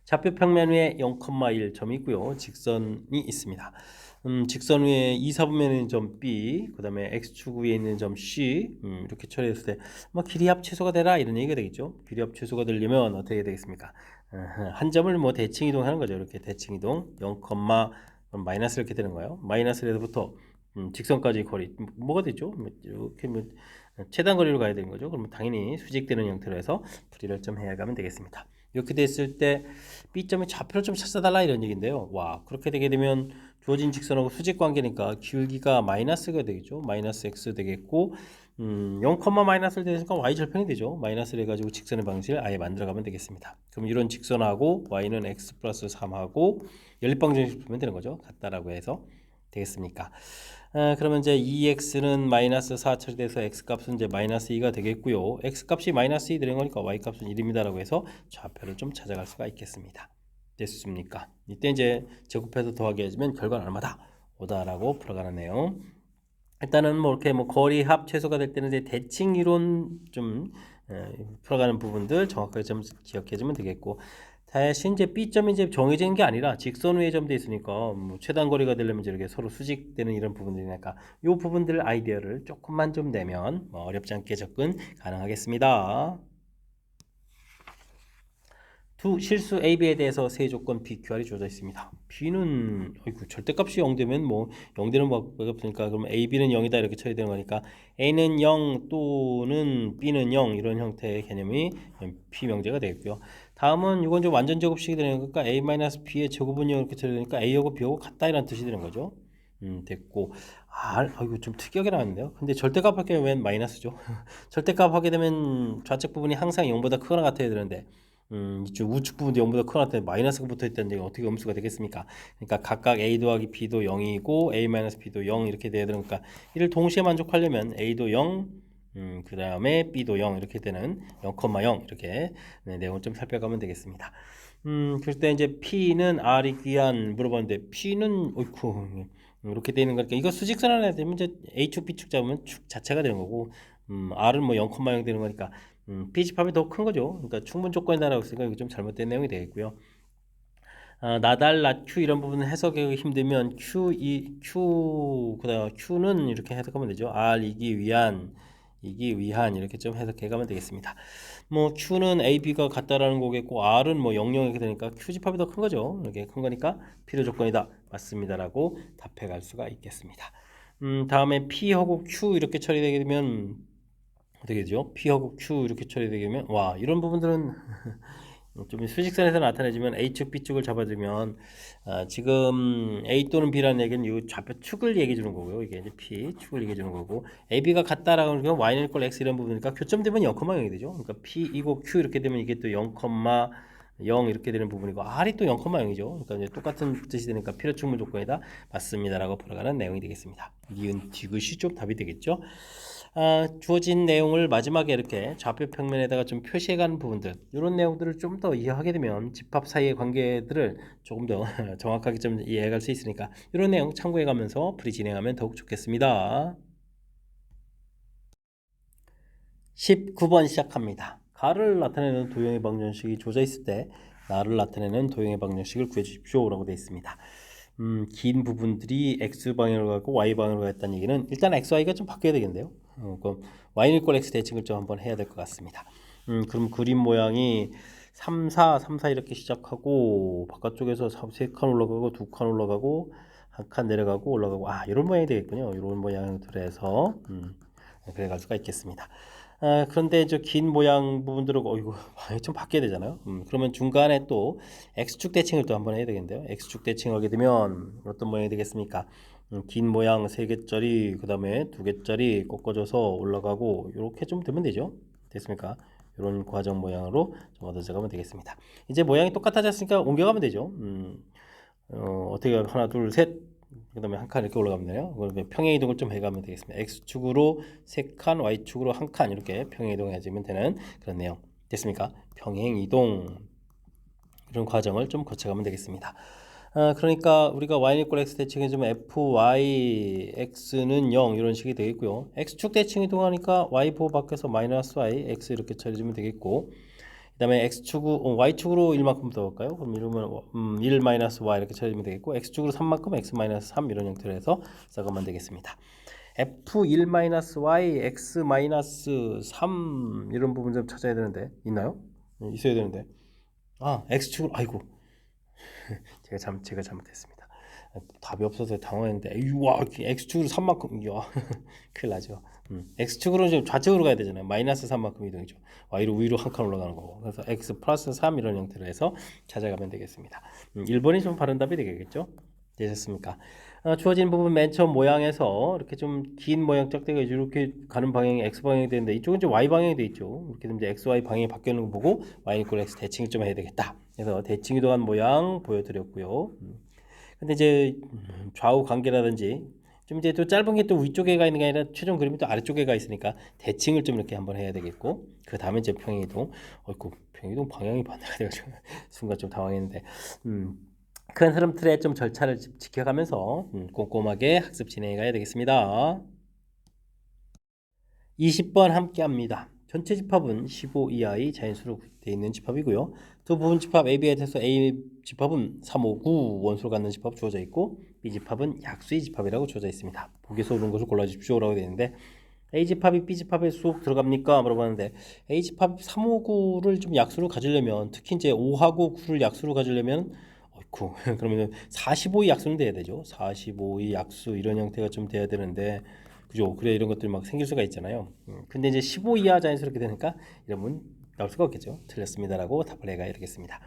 좌표 평면 위에 0,1점이 있고요. 직선이 있습니다. 직선 위에 2, 4분면에 있는 점 B, 그 다음에 X축 위에 있는 점 C 이렇게 처리했을 때 뭐 길이 합 최소가 되라 이런 얘기가 되겠죠. 길이 합 최소가 되려면 어떻게 되겠습니까? 한 점을 뭐 대칭 이동하는 거죠. 이렇게 대칭 이동 0, 마이너스 이렇게 되는 거예요. 마이너스에서부터 직선까지 거리 뭐가 되죠? 이렇게 최단 거리로 가야 되는 거죠. 그러면 당연히 수직되는 형태로 해서 풀이를 좀 해야 가면 되겠습니다. 이렇게 됐을 때 B점의 좌표를 좀 찾아달라 이런 얘기인데요. 와, 그렇게 되게 되면 주어진 직선하고 수직 관계니까 기울기가 마이너스가 되겠죠. 마이너스 X 되겠고 0, 마이너스를 되니까 Y 절편이 되죠. 마이너스를 해가지고 직선의 방식을 아예 만들어가면 되겠습니다. 그럼 이런 직선하고 Y는 X 플러스 3하고 연립방정식 보면 되는 거죠. 같다라고 해서 되겠습니까? 그러면 이제 2x는 마이너스 4 처리돼서 x값은 이제 마이너스 2가 되겠고요. x값이 마이너스 2 되는 거니까 y값은 1입니다라고 해서 좌표를 좀 찾아갈 수가 있겠습니다. 됐습니까? 이때 이제 제곱해서 더하기 해주면 결과는 얼마다? 5다라고 풀어가는 내용. 일단은 뭐 이렇게 뭐 거리 합 최소가 될 때는 이제 대칭 이론 좀 풀어가는 부분들 정확하게 좀 기억해주면 되겠고. 대신 이제 B점이 이제 정해진 게 아니라 직선 위에 점돼 있으니까 뭐 최단 거리가 되려면 이렇게 서로 수직되는 이런 부분들이니까 이 부분들 아이디어를 조금만 좀 내면 뭐 어렵지 않게 접근 가능하겠습니다. 두 실수 A, B에 대해서 세 조건 BQR이 주어져 있습니다. B는 절대값이 0 되면 뭐 0 되는 뭐가 없으니까 그럼 A, B는 0이다 이렇게 처리되는 거니까 A는 0 또는 B는 0 이런 형태의 개념이 P 명제가 되겠고요. 다음은 이건 좀 완전 제곱식이 되는 거니까 A-B의 제곱은 0 이렇게 처리되니까 A하고 B하고 같다 이런 뜻이 되는 거죠. 됐고 이거 좀 특이하게 나왔는데요. 근데 절대값 하게 되면 웬 마이너스죠. 절대값 하게 되면 좌측 부분이 항상 0보다 크거나 같아야 되는데 이쪽 우측 부분도 0보다 크거나 마이너스가 붙어 있다는 얘기 어떻게 음수가 되겠습니까? 그러니까 각각 a 더하기 b도 0이고 a 마이너스 b도 0 이렇게 돼야 되니까 이를 동시에 만족하려면 a도 0, 그 다음에 b도 0 이렇게 되는 0,0 이렇게 내용을 좀 살펴가면 되겠습니다. 그럴 때 이제 p는 r이 귀한 물어봤는데 p는 이렇게 되는 거니까 이거 수직선 안에 되면 이제 a축 b축 잡으면 축 자체가 되는 거고 r은 뭐 0,0 되는 거니까 B집합이 더 큰 거죠. 그러니까 충분 조건이다라고 했으니까 이거 좀 잘못된 내용이 되겠고요. 나달, 낮, 이런 부분은 해석이 힘들면 그다음 Q는 이렇게 해석하면 되죠. R 이기 위한 이렇게 좀 해석해 가면 되겠습니다. 뭐 Q는 A, B가 같다라는 거겠고 R은 뭐 0, 0 이렇게 되니까 Q집합이 더 큰 거죠. 이렇게 큰 거니까 필요 조건이다. 맞습니다라고 답해 갈 수가 있겠습니다. 다음에 P하고 Q 이렇게 처리되게 되면 어떻게 되죠? P하고 Q 이렇게 처리되게 되면 와 이런 부분들은 좀 수직선에서 나타내지만 A축 B축을 잡아주면 지금 A 또는 B라는 얘기는 이 좌표 축을 얘기해 주는 거고요. 이게 이제 P 축을 얘기해 주는 거고 AB가 같다라고 하면 Y는 이꼴 X 이런 부분이니까 교점되면 0,0이 되죠. 그러니까 P 이고 Q 이렇게 되면 이게 또 0,0 이렇게 되는 부분이고 R이 또 0,0이죠. 그러니까 이제 똑같은 뜻이 되니까 필요 충분 조건이다. 맞습니다라고 풀어가는 내용이 되겠습니다. 니은 디귿이 좀 답이 되겠죠. 주어진 내용을 마지막에 이렇게 좌표 평면에다가 좀 표시해가는 부분들 이런 내용들을 좀 더 이해하게 되면 집합 사이의 관계들을 조금 더 정확하게 좀 이해해갈 수 있으니까 이런 내용 참고해가면서 풀이 진행하면 더욱 좋겠습니다. 19번 시작합니다. 가를 나타내는 도형의 방정식이 주어져 있을 때 나를 나타내는 도형의 방정식을 구해주십시오 라고 되어 있습니다. 긴 부분들이 X방향으로 가고 Y방향으로 갔다는 얘기는 일단 XY가 좀 바뀌어야 되겠는데요. 그럼 Y는 꼴 X 대칭을 좀 한번 해야 될 것 같습니다. 그럼 그림 모양이 3, 4, 3, 4 이렇게 시작하고 바깥쪽에서 3칸 올라가고 2칸 올라가고 한 칸 내려가고 올라가고 이런 모양이 되겠군요. 이런 모양으로 해서 그래 갈 수가 있겠습니다. 그런데 저 긴 모양 부분들은 이거 좀 바뀌어야 되잖아요. 그러면 중간에 또 X축 대칭을 또 한번 해야 되겠는데요. X축 대칭하게 되면 어떤 모양이 되겠습니까? 긴 모양 3개짜리 그 다음에 2개짜리 꺾어져서 올라가고 이렇게 좀 되면 되죠. 됐습니까? 이런 과정 모양으로 좀 얻어져가면 되겠습니다. 이제 모양이 똑같아졌으니까 옮겨가면 되죠. 어떻게 하나 둘 셋 그 다음에 한 칸 이렇게 올라가면 돼요. 그러면 평행 이동을 좀 해가면 되겠습니다. X축으로 3칸, Y축으로 1칸 이렇게 평행 이동해주면 되는 그런 내용 됐습니까? 평행 이동 이런 과정을 좀 거쳐가면 되겠습니다. 그러니까 우리가 y = x 대칭해주면 fy x는 0 이런 식이 되겠고요. x축 대칭 이동하니까 y 보호 밖에서 마이너스 y x 이렇게 처리해주면 되겠고, 그 다음에 y축으로 1만큼 더 볼까요? 그럼 이러면 1 마이너스 y 이렇게 처리하면 되겠고, x축으로 3만큼 x 마이너스 3 이런 형태로 해서 써가면 되겠습니다. f1 마이너스 y x 마이너스 3 이런 부분 좀 찾아야 되는데 있나요? 있어야 되는데 x축으로 아이고 제가 잘못했습니다. 답이 없어서 당황했는데 와 x축으로 3만큼 이야 큰일 나죠. x축으로 좀 좌측으로 가야 되잖아요. 마이너스 3만큼 이동이죠. y로 위로 한 칸 올라가는 거고. 그래서 x 플러스 3 이런 형태로 해서 찾아가면 되겠습니다. 1번이 좀 바른 답이 되겠죠. 되셨습니까? 주어진 부분 맨 처음 모양에서 이렇게 좀 긴 모양 짝대기가 이렇게 가는 방향이 x 방향이 되는데 이쪽은 이제 y 방향이 돼 있죠. 이렇게 되면 이제 x, y 방향이 바뀌는 거 보고 y = x 대칭을 좀 해야 되겠다. 그래서 대칭 이동한 모양 보여드렸고요. 근데 이제 좌우 관계라든지 좀 이제 또 짧은 게 또 위쪽에 가 있는 게 아니라 최종 그림이 또 아래쪽에 가 있으니까 대칭을 좀 이렇게 한번 해야 되겠고, 그 다음에 이제 평행이동. 평행이동 방향이 반대가 돼가지고 순간 좀 당황했는데 큰 흐름 틀의 좀 절차를 지켜가면서 꼼꼼하게 학습 진행해 가야 되겠습니다. 20번 함께 합니다. 전체 집합은 15 이하의 자연수로 되어 있는 집합이고요. 두 부분 집합 AB에 대해서 A 집합은 3, 5, 9 원수로 갖는 집합 주어져 있고, B 집합은 약수의 집합이라고 주어져 있습니다. 보기에서 옳은 것을 골라주십시오라고 되어 있는데, A 집합이 B 집합에 쏙 들어갑니까? 물어봤는데 A 집합 3, 5, 9를 좀 약수로 가지려면, 특히 이제 5하고 9를 약수로 가지려면 그러면 45의 약수는 돼야 되죠. 45의 약수 이런 형태가 좀 돼야 되는데, 그죠? 그래 이런 것들이 막 생길 수가 있잖아요. 근데 이제 15 이하 자연스럽게 되니까 이러면 나올 수가 없겠죠. 틀렸습니다라고 답을 해가 되겠습니다.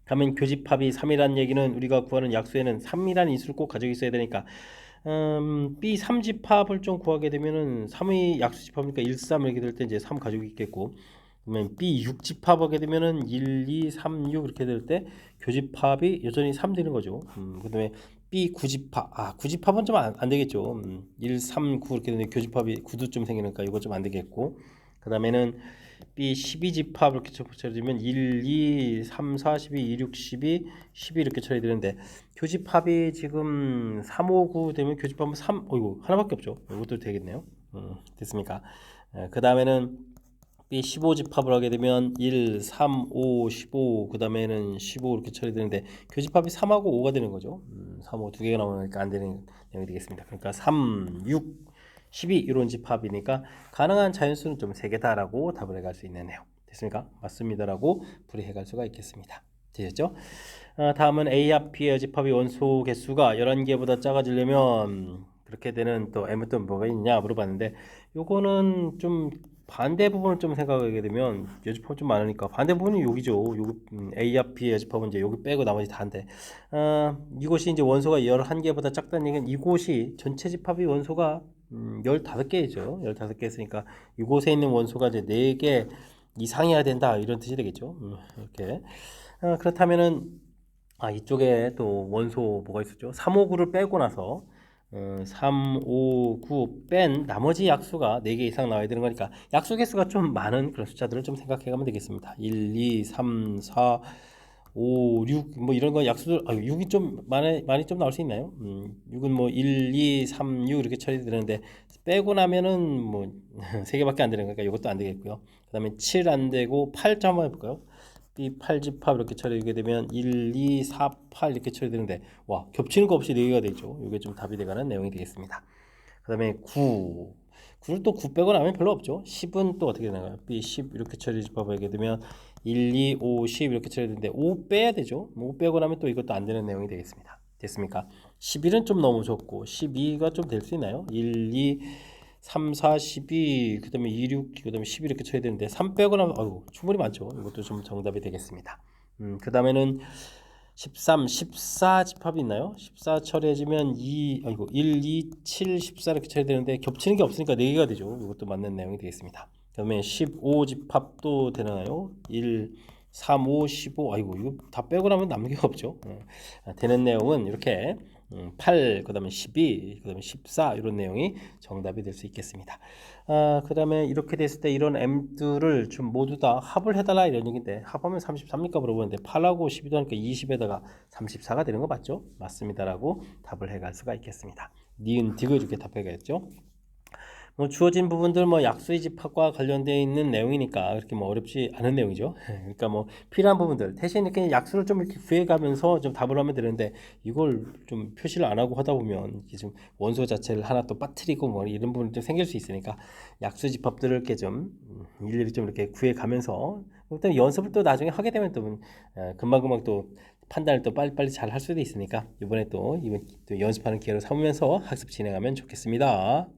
그러면 교집합이 3이라는 얘기는 우리가 구하는 약수에는 3이라는 인수를 꼭 가지고 있어야 되니까 B 3집합을 좀 구하게 되면은 3의 약수 집합이니까 1, 3 이렇게 될 때 이제 3 가지고 있겠고, 그러면 B 6집합하게 되면은 1, 2, 3, 6 이렇게 될 때 교집합이 여전히 3 되는 거죠. 그다음에 B 9집합 9집합은 좀 안 되겠죠. 1, 3, 9 이렇게 되는데 교집합이 9도 좀 생기니까 이거 좀 안 되겠고, 그 다음에는 B 12집합 이렇게 처리되면 1, 2, 3, 4, 12, 2, 6, 12, 12 이렇게 처리되는데 교집합이 지금 3, 5, 9 되면 교집합은 3, 이거 하나밖에 없죠. 이것도 되겠네요. 됐습니까? 그 다음에는 B 15집합을 하게 되면 1, 3, 5, 15, 그 다음에는 15 이렇게 처리되는데 교집합이 3하고 5가 되는 거죠. 3, 5 두 개가 나오니까 안 되는 내용이 되겠습니다. 그러니까 3, 6, 12 이런 집합이니까 가능한 자연수는 좀 3개다라고 답을 해갈 수 있는 내용. 됐습니까? 맞습니다라고 풀이해갈 수가 있겠습니다. 되셨죠? 다음은 A합 B의 집합의 원소 개수가 11개보다 작아지려면 그렇게 되는 또 M은 또 뭐가 있냐 물어봤는데, 요거는 좀 반대 부분을 좀 생각하게 되면 여집합 좀 많으니까 반대 부분이 여기죠. 여기 A합 B의 여집합은 이제 여기 빼고 나머지 다인데, 이곳이 이제 원소가 11개보다 작다는 얘기는 이곳이 전체 집합의 원소가 15개이죠. 15개 있으니까 이곳에 있는 원소가 이제 4개 이상이어야 된다 이런 뜻이 되겠죠. 이렇게. 그렇다면은 이쪽에 또 원소 뭐가 있었죠? 3, 5, 9를 빼고 나서 3, 5, 9 뺀 나머지 약수가 4개 이상 나와야 되는 거니까 약수 개수가 좀 많은 그런 숫자들을 좀 생각해 가면 되겠습니다. 1, 2, 3, 4, 5, 6 뭐 이런 거 약수들 6이 좀 많이 좀 나올 수 있나요? 6은 뭐 1, 2, 3, 6 이렇게 처리되는데 빼고 나면은 뭐 3개밖에 안 되는 거니까 이것도 안 되겠고요. 그다음에 7 안 되고 8점 한번 해볼까요? B 8집합 이렇게 처리하게 되면 1, 2, 4, 8 이렇게 처리되는데 와 겹치는 거 없이 4개가 되죠. 이게 좀 답이 돼가는 내용이 되겠습니다. 그 다음에 9를 또 9 빼고 나면 별로 없죠. 10은 또 어떻게 되나요? B 10 이렇게 처리 집합하게 되면 1, 2, 5, 10 이렇게 처리해야 되는데 5 빼야 되죠. 5 빼고 나면 또 이것도 안 되는 내용이 되겠습니다. 됐습니까? 11은 좀 너무 적고 12가 좀 될 수 있나요? 1, 2, 3, 4, 12, 그 다음에 2, 6, 그 다음에 10 이렇게 쳐야 되는데 3 빼고 나면 아이고 충분히 많죠. 이것도 좀 정답이 되겠습니다. 그 다음에는 13, 14 집합이 있나요? 14 처리해주면 1, 2, 7, 14 이렇게 쳐야 되는데 겹치는 게 없으니까 4개가 되죠. 이것도 맞는 내용이 되겠습니다. 그 다음에 15 집합도 되나요? 1, 3, 5, 15 아이고 이거 다 빼고 나면 남는 게 없죠. 되는 내용은 이렇게 8, 그 다음에 12, 그 다음에 14 이런 내용이 정답이 될 수 있겠습니다. 그 다음에 이렇게 됐을 때 이런 m들을 좀 모두 다 합을 해달라 이런 얘기인데 합하면 33입니까 물어보는데 8하고 12도 하니까 20에다가 34가 되는 거 맞죠? 맞습니다라고 답을 해갈 수가 있겠습니다. 니은 디귿 이렇게 답해야겠죠? 뭐 주어진 부분들 뭐 약수의 집합과 관련되어 있는 내용이니까 그렇게 뭐 어렵지 않은 내용이죠. 그러니까 뭐 필요한 부분들 대신 이렇게 약수를 좀 이렇게 구해가면서 좀 답을 하면 되는데 이걸 좀 표시를 안 하고 하다 보면 이게 좀 원소 자체를 하나 또 빠뜨리고 뭐 이런 부분이 좀 생길 수 있으니까 약수 집합들을 이렇게 좀 일일이 좀 이렇게 구해가면서 일단 연습을 또 나중에 하게 되면 또 금방금방 또 판단을 또 빨리빨리 잘 할 수도 있으니까 이번 또 연습하는 기회를 삼으면서 학습 진행하면 좋겠습니다.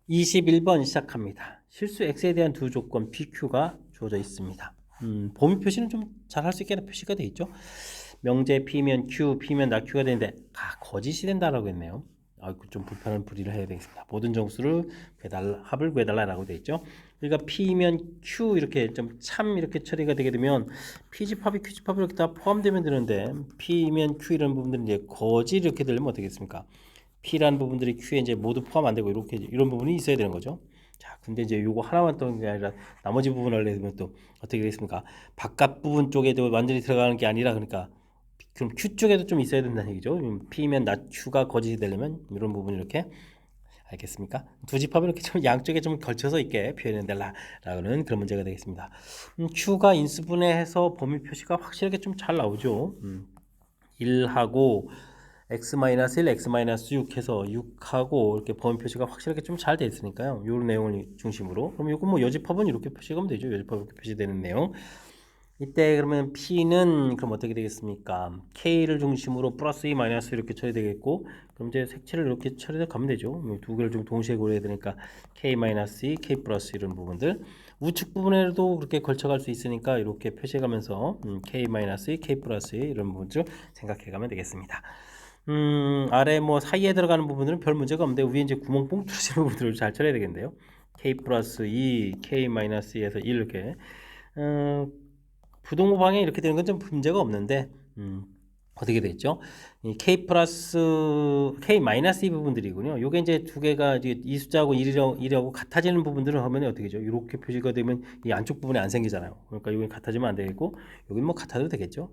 21번 시작합니다. 실수 x에 대한 두 조건 PQ가 주어져 있습니다. 범위 표시는 좀 잘 할 수 있게 표시가 되어 있죠. 명제 P면 Q, P면 나Q가 되는데 거짓이 된다라고 했네요. 좀 불편한 불의를 해야 되겠습니다. 모든 정수를 합을 구해달라라고 되어 있죠. 그러니까 P면 Q 이렇게 좀 참 이렇게 처리가 되게 되면 P집합이 Q집합이 이렇게 다 포함되면 되는데 P면 Q 이런 부분들은 이제 거짓 이렇게 되려면 어떻게 겠습니까? P라는 부분들이 Q에 이제 모두 포함 안 되고 이렇게 이런 부분이 있어야 되는 거죠. 자, 근데 이제 요거 하나만 떠는 게 아니라 나머지 부분을 내면 또 어떻게 되겠습니까? 바깥 부분 쪽에도 완전히 들어가는 게 아니라 그러니까 그럼 Q 쪽에도 좀 있어야 된다는 얘기죠. P면 나 Q가 거짓이 되려면 이런 부분 이렇게 알겠습니까? 두 집합을 이렇게 좀 양쪽에 좀 걸쳐서 있게 표현해 달라라는 그런 문제가 되겠습니다. Q가 인수분해해서 범위 표시가 확실하게 좀 잘 나오죠. 1하고 x-1, x-6 해서 6하고 이렇게 범위 표시가 확실하게 좀 잘 돼 있으니까요. 이 내용을 중심으로. 그럼 이거 뭐 여집합은 이렇게 표시하면 되죠. 여집합 이렇게 표시되는 내용. 이때 그러면 P는 그럼 어떻게 되겠습니까? K를 중심으로 플러스 2, 마이너스 이렇게 처리되겠고 그럼 이제 색칠을 이렇게 처리해 가면 되죠. 두 개를 좀 동시에 고려해야 되니까 K 마이너스 2, K 플러스 이런 부분들 우측 부분에도 그렇게 걸쳐갈 수 있으니까 이렇게 표시해 가면서 K 마이너스 2, K 플러스 2 이런 부분들 생각해 가면 되겠습니다. 아래 뭐 사이에 들어가는 부분들은 별 문제가 없는데 위에 이제 구멍 뽕 뚫어지는 부분들을 잘 처리해야 되겠는데요. K 플러스 2, K 마이너스 2에서 1 이렇게 부동호 방향 이렇게 되는 건 좀 문제가 없는데 어떻게 됐죠? 이 K 플러스 K 마이너스 2 부분들이군요. 요게 이제 두 개가 이제 이 숫자하고 1하고 같아지는 부분들을 하면 어떻게 되죠? 이렇게 표시가 되면 이 안쪽 부분이 안 생기잖아요. 그러니까 여기 같아지면 안 되겠고 여기는 뭐 같아도 되겠죠.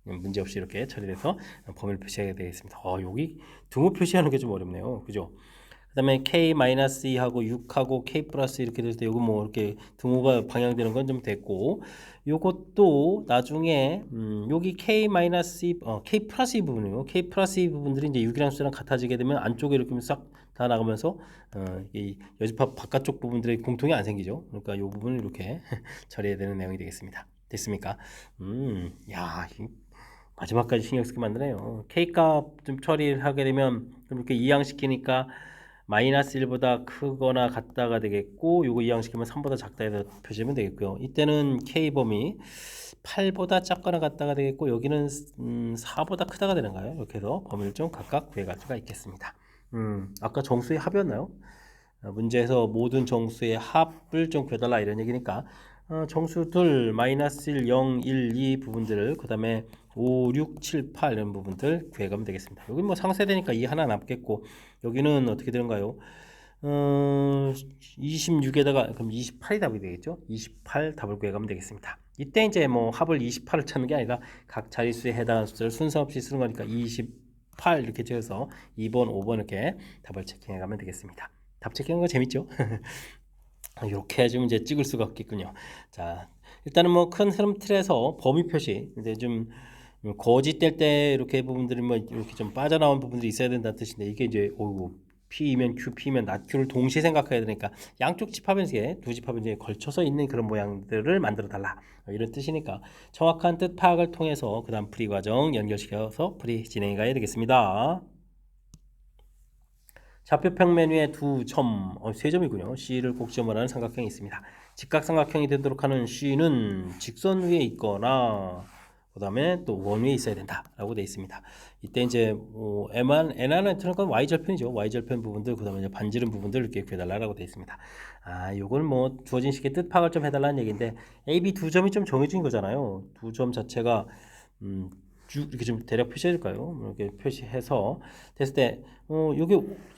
문제 없이 이렇게 처리돼서 범위를 표시하게 되겠습니다. 여기 등호 표시하는 게 좀 어렵네요. 그죠? 그 다음에 K-2하고 6하고 K 플러스 이렇게 될 때 요거 뭐 이렇게 등호가 방향되는 건 좀 됐고 요것도 나중에 여기 K-2 K 플러스 2 부분이요. K 플러스 2 부분들이 이제 6이라는 숫자랑 같아지게 되면 안쪽에 이렇게 싹 다 나가면서 이 여집합 바깥쪽 부분들의 공통이 안 생기죠. 그러니까 요 부분을 이렇게 처리해야 되는 내용이 되겠습니다. 됐습니까? 야, 마지막까지 신경 쓰게 만드네요. K값 좀 처리를 하게 되면 이렇게 이항시키니까 마이너스 1보다 크거나 같다가 되겠고 요거 이항시키면 3보다 작다 해서 표시하면 되겠고요. 이때는 K범위 8보다 작거나 같다가 되겠고 여기는 4보다 크다가 되는가요? 이렇게 해서 범위를 좀 각각 구해갈 수가 있겠습니다. 아까 정수의 합이었나요? 문제에서 모든 정수의 합을 좀 구해달라 이런 얘기니까 정수들 마이너스 1, 0, 1, 2 부분들을 그 다음에 5, 6, 7, 8 이런 부분들 구해가면 되겠습니다. 여기 뭐 상세되니까 2 하나 남겠고 여기는 어떻게 되는가요? 26에다가 그럼 28이 답이 되겠죠? 28 답을 구해가면 되겠습니다. 이때 이제 뭐 합을 28을 찾는 게 아니라 각 자릿수에 해당하는 숫자를 순서 없이 쓰는 거니까 28 이렇게 적어서 2번, 5번 이렇게 답을 체킹해 가면 되겠습니다. 답 체킹하는 거 재밌죠? 이렇게 해주면 이제 찍을 수가 없겠군요. 자, 일단은 뭐 큰 흐름 틀에서 범위 표시, 이제 좀 거짓될 때 이렇게 부분들이 뭐 이렇게 좀 빠져나온 부분들이 있어야 된다는 뜻인데 이게 이제 오고 P이면 Q, P면 not Q를 동시에 생각해야 되니까 양쪽 집합변수에 두 집합변수에 걸쳐서 있는 그런 모양들을 만들어 달라 이런 뜻이니까 정확한 뜻 파악을 통해서 그 다음 풀이 과정 연결시켜서 풀이 진행해 가야 되겠습니다. 좌표평 메뉴에 두 점, 세 점이군요. C를 꼭지점으로 하는 삼각형이 있습니다. 직각삼각형이 되도록 하는 C는 직선 위에 있거나 그 다음에 또 원 위에 있어야 된다라고 되어 있습니다. 이때 이제 N하는 건 Y절편이죠. Y절편 부분들 그 다음에 반지름 부분들 이렇게 구해달라고 되어 있습니다. 요건 뭐 주어진 식의 뜻 파악을 좀 해달라는 얘기인데 A, B 두 점이 좀 정해진 거잖아요. 두 점 자체가 이렇게 좀 대략 표시해 줄까요? 이렇게 표시해서 됐을 때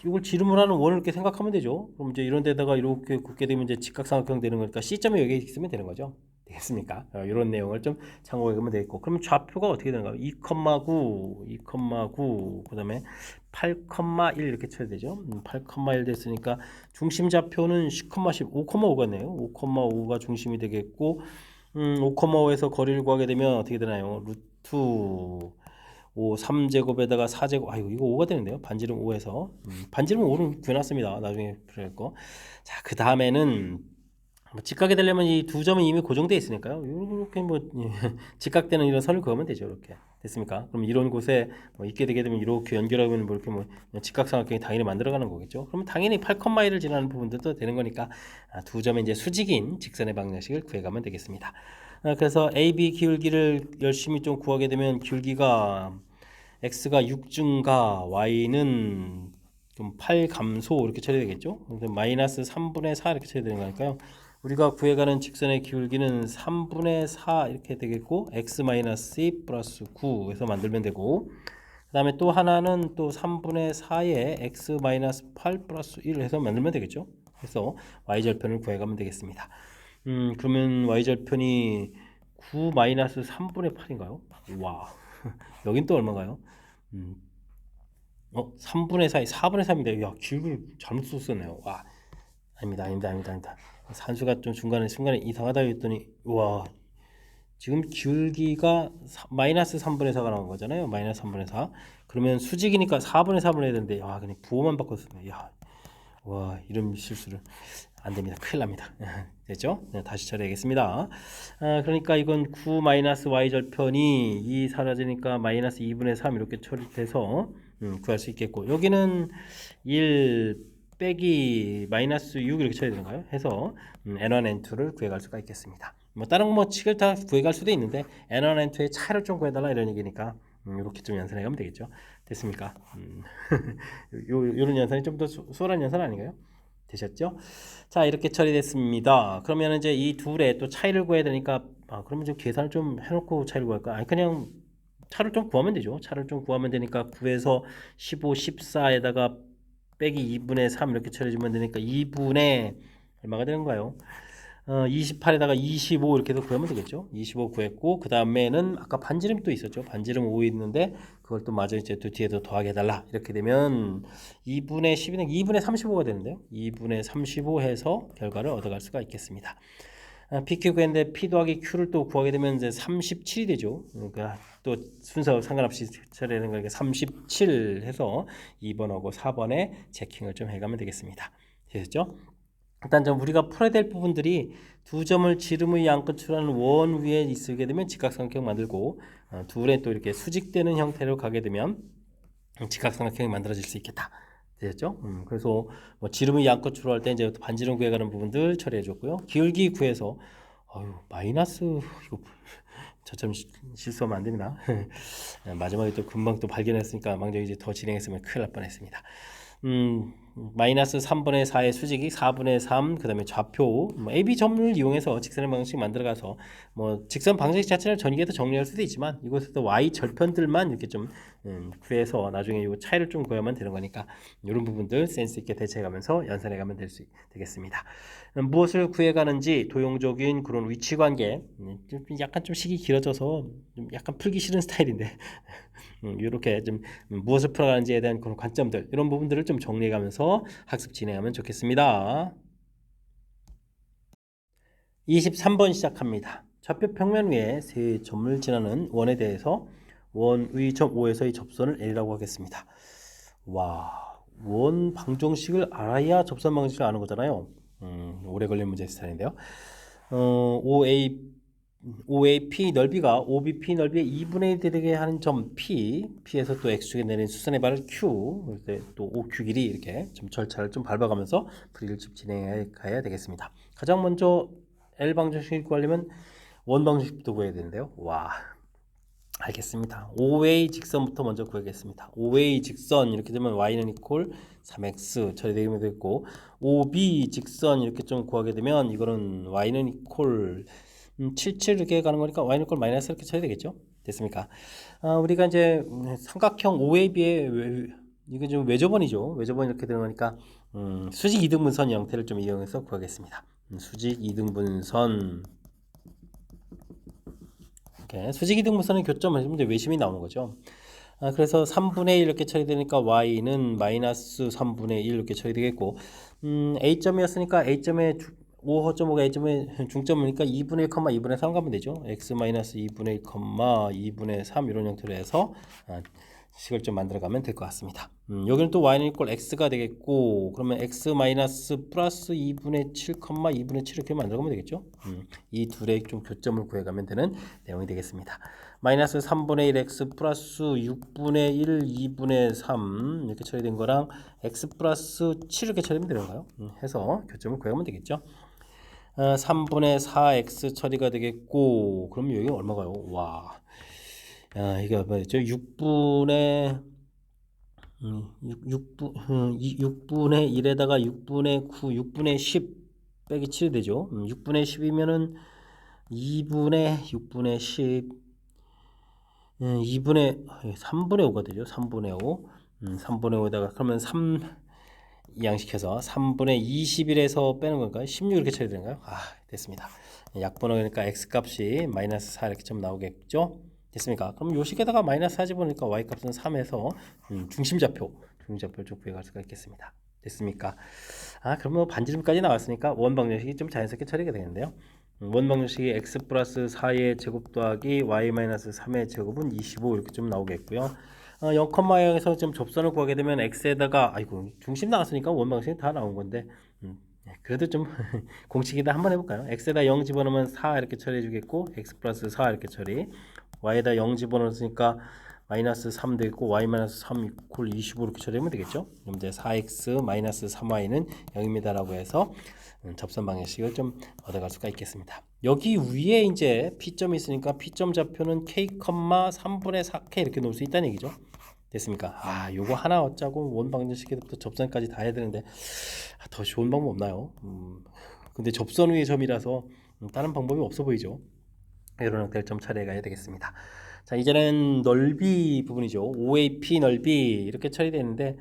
이걸 지름을 하는 원을 이렇게 생각하면 되죠. 그럼 이제 이런 데다가 이렇게 긋게 되면 이제 직각삼각형 되는 거니까 C점이 여기 있으면 되는 거죠. 되겠습니까? 이런 내용을 좀 참고해 보면 되겠고 그러면 좌표가 어떻게 되는가요? 2,9, 2,9 그다음에 8,1 이렇게 쳐야 되죠. 8,1 됐으니까 중심 좌표는 10,10 5,5가 네요. 5,5가 중심이 되겠고 5,5에서 거리를 구하게 되면 어떻게 되나요? 루트 5 3제곱에다가 4제곱 이거 5가 되는데요. 반지름 5에서 반지름 5는 구해놨습니다. 나중에 필요할 거. 자, 그 다음에는 직각이 되려면 이 두 점은 이미 고정되어 있으니까요. 이렇게 직각되는 이런 선을 그으면 되죠. 이렇게 됐습니까? 그럼 이런 곳에 있게 되게 되면 이렇게 연결하면 이렇게 직각삼각형이 당연히 만들어가는 거겠죠. 그러면 당연히 8,1을 지나는 부분들도 되는 거니까 두 점의 이제 수직인 직선의 방정식을 구해가면 되겠습니다. 그래서 AB 기울기를 열심히 좀 구하게 되면 기울기가 x가 6 증가, y는 좀 8 감소 이렇게 처리되겠죠. 마이너스 3분의 4 이렇게 처리되는 거니까요. 우리가 구해가는 직선의 기울기는 3분의 4 이렇게 되겠고 x 마이너스 2 플러스 9 해서 만들면 되고 그 다음에 또 하나는 또 3분의 4에 x 마이너스 8 플러스 1 해서 만들면 되겠죠. 그래서 y절편을 구해가면 되겠습니다. 그러면 y절편이 9 마이너스 3분의 8인가요? 와 여긴 또 얼마인가요? 3분의 4에 4분의 3인데 야 기울기를 잘못 썼네요. 와 아닙니다. 산수가 좀 순간에 이상하다 했더니 와 지금 기울기가 마이너스 3분의 4가 나온 거잖아요. 마이너스 3분의 4 그러면 수직이니까 4분의 3을 해야 되는데 그냥 부호만 바꿨어요. 와 이런 실수를 안 됩니다. 큰일 납니다. 됐죠? 다시 처리하겠습니다. 그러니까 이건 9 마이너스 y 절편이 2 사라지니까 마이너스 2분의 3 이렇게 처리돼서 구할 수 있겠고 여기는 1 빼기 마이너스 6 이렇게 쳐야 되는가요? 해서 n1, n2를 구해갈 수가 있겠습니다. 다른 칙을 다 구해갈 수도 있는데 n1, n2의 차이를 좀 구해달라 이런 얘기니까 이렇게 좀 연산해 가면 되겠죠. 됐습니까? 요런 연산이 좀 더 수월한 연산 아닌가요? 되셨죠? 자 이렇게 처리됐습니다. 그러면 이제 이 둘의 또 차이를 구해야 되니까 그러면 좀 계산을 좀 해놓고 차이를 구할까? 그냥 차를 좀 구하면 되죠. 차를 좀 구하면 되니까 9에서 15, 14에다가 빼기 2분의 3 이렇게 처리해주면 되니까 2분의 얼마가 되는가요? 28에다가 25 이렇게 해서 구하면 되겠죠. 25 구했고 그 다음에는 아까 반지름이 또 있었죠. 반지름 5 있는데 그걸 또 마저 이제 또 뒤에 더 더하게 해달라. 이렇게 되면 2분의 10이는 2분의 35가 되는데요. 2분의 35 해서 결과를 얻어갈 수가 있겠습니다. PQ 구했는데 P 더하기 Q를 또 구하게 되면 이제 37이 되죠. 그러니까 또 순서 상관없이 처리하는 거니까 37 해서 2번하고 4번에 체킹을 좀 해가면 되겠습니다. 되셨죠? 일단 좀 우리가 풀어야 될 부분들이 두 점을 지름의 양끝으로 하는 원 위에 있게 되면 직각삼각형 만들고 둘에 또 이렇게 수직되는 형태로 가게 되면 직각삼각형이 만들어질 수 있겠다. 되셨죠? 그래서 뭐 지름의 양끝으로 할 때 이제 반지름 구해가는 부분들 처리해 줬고요. 기울기 구해서 마이너스 이거 저점 실수하면 안 됩니다. 마지막에 또 금방 또 발견했으니까 망정 이제 더 진행했으면 큰일 날 뻔했습니다. 마이너스 3분의 4의 수직이 4분의 3, 그 다음에 좌표 AB 점을 이용해서 직선의 방식 만들어가서 직선 방식 자체를 전개해서 정리할 수도 있지만 이곳에서 Y 절편들만 이렇게 좀 구해서 나중에 이 차이를 좀 구하면 되는 거니까 이런 부분들 센스 있게 대체해가면서 연산해가면 되겠습니다. 무엇을 구해가는지 도용적인 그런 위치관계 약간 좀 식이 길어져서 좀 약간 풀기 싫은 스타일인데 이렇게 좀 무엇을 풀어가는지에 대한 그런 관점들 이런 부분들을 좀 정리해가면서 학습 진행하면 좋겠습니다. 23번 시작합니다. 좌표 평면 위에 세 점을 지나는 원에 대해서 원의 점 O에서의 접선을 L이라고 하겠습니다. 와 원 방정식을 알아야 접선 방정식을 아는 거잖아요. 오래 걸린 문제 스타일인데요. OAP 넓이가 OBP 넓이의 2분의 1 되게 하는 점 P에서 또 X축에 내린 수선의 발을 Q, 그때 또 OQ 길이 이렇게 좀 절차를 좀 밟아가면서 풀이를 좀 진행해 가야 되겠습니다. 가장 먼저 L 방정식을 구하려면 원 방정식부터 구해야 되는데요. 와, 알겠습니다. OA 직선부터 먼저 구하겠습니다. OA 직선 이렇게 되면 y는 이퀄 3x 처리되게 되겠고, OB 직선 이렇게 좀 구하게 되면 이거는 y는 이퀄 77 이렇게 가는 거니까 y는 이퀄 마이너스 이렇게 쳐야 되겠죠? 됐습니까? 우리가 이제 삼각형 OAB의 이게 좀 외접원이죠. 외접원 이렇게 되는 거니까 수직 이등분선 형태를 좀 이용해서 구하겠습니다. 수직 이등분선 수직 이등분선의 교점은 이제 외심이 나오는 거죠. 그래서 3분의 1 이렇게 처리되니까 y는 마이너스 3분의 1 이렇게 처리되겠고, A점이었으니까 A점의 5호점호가 A점의 중점이니까 2분의 1, 2분의 3 가면 되죠. x 마이너스 2분의 1, 2분의 3 이런 형태로 해서 식을 좀 만들어가면 될 것 같습니다. 여기는 또 y는 이꼴 x가 되겠고, 그러면 x 마이너스 플러스 2분의 7, 2분의 7 이렇게 만들어가면 되겠죠. 이 둘의 좀 교점을 구해가면 되는 내용이 되겠습니다. 마이너스 3분의 1 x 플러스 6분의 1, 2분의 3 이렇게 처리된 거랑 x 플러스 7 이렇게 처리되면 되는 거예요. 해서 교점을 구해가면 되겠죠. 3분의 4x 처리가 되겠고, 그럼 여기 얼마가요? 와, 이게 뭐였죠? 6분의 1에다가 6분의 9, 6분의 10 빼기 7이 되죠. 6분의 10이면은 6분의 10, 3분의 5가 되죠. 3분의 5. 3분의 5에다가 그러면 3 이항시켜서 3분의 21에서 빼는 건가요? 16 이렇게 처리 되는가요? 됐습니다. 약분하 그러니까 x값이 마이너스 4 이렇게 좀 나오겠죠? 됐습니까? 그럼 요 식에다가 마이너스 4 집어넣으니까 y값은 3에서 중심좌표를 좀 구해갈 수가 있겠습니다. 됐습니까? 그러면 반지름까지 나왔으니까 원 방정식이 좀 자연스럽게 처리가 되겠는데요. 원 방정식이 x 플러스 4의 제곱 더하기 y 마이너스 3의 제곱은 25 이렇게 좀 나오겠고요. 0,0에서 좀 접선을 구하게 되면 x에다가 중심 나왔으니까 원 방정식이 다 나온 건데 그래도 좀 공식이다 한번 해볼까요? x에다 0 집어넣으면 4 이렇게 처리해 주겠고, x 플러스 4 이렇게 처리, y에다 0 집어넣었으니까 마이너스 3 되겠고, y 마이너스 3 이퀄 25 이렇게 처리하면 되겠죠. 그럼 이제 4x 마이너스 3y는 0입니다 라고 해서 접선 방정식을 좀 얻어갈 수가 있겠습니다. 여기 위에 이제 P점이 있으니까 P점 좌표는 k, 3분의 4k 이렇게 놓을 수 있다는 얘기죠. 됐습니까? 요거 하나 얻자고 원 방정식에부터 접선까지 다 해야 되는데 더 좋은 방법 없나요? 근데 접선 위의 점이라서 다른 방법이 없어 보이죠. 이런 형태를 좀 처리해 가야 되겠습니다. 자, 이제는 넓이 부분이죠. OAP 넓이 이렇게 처리되는데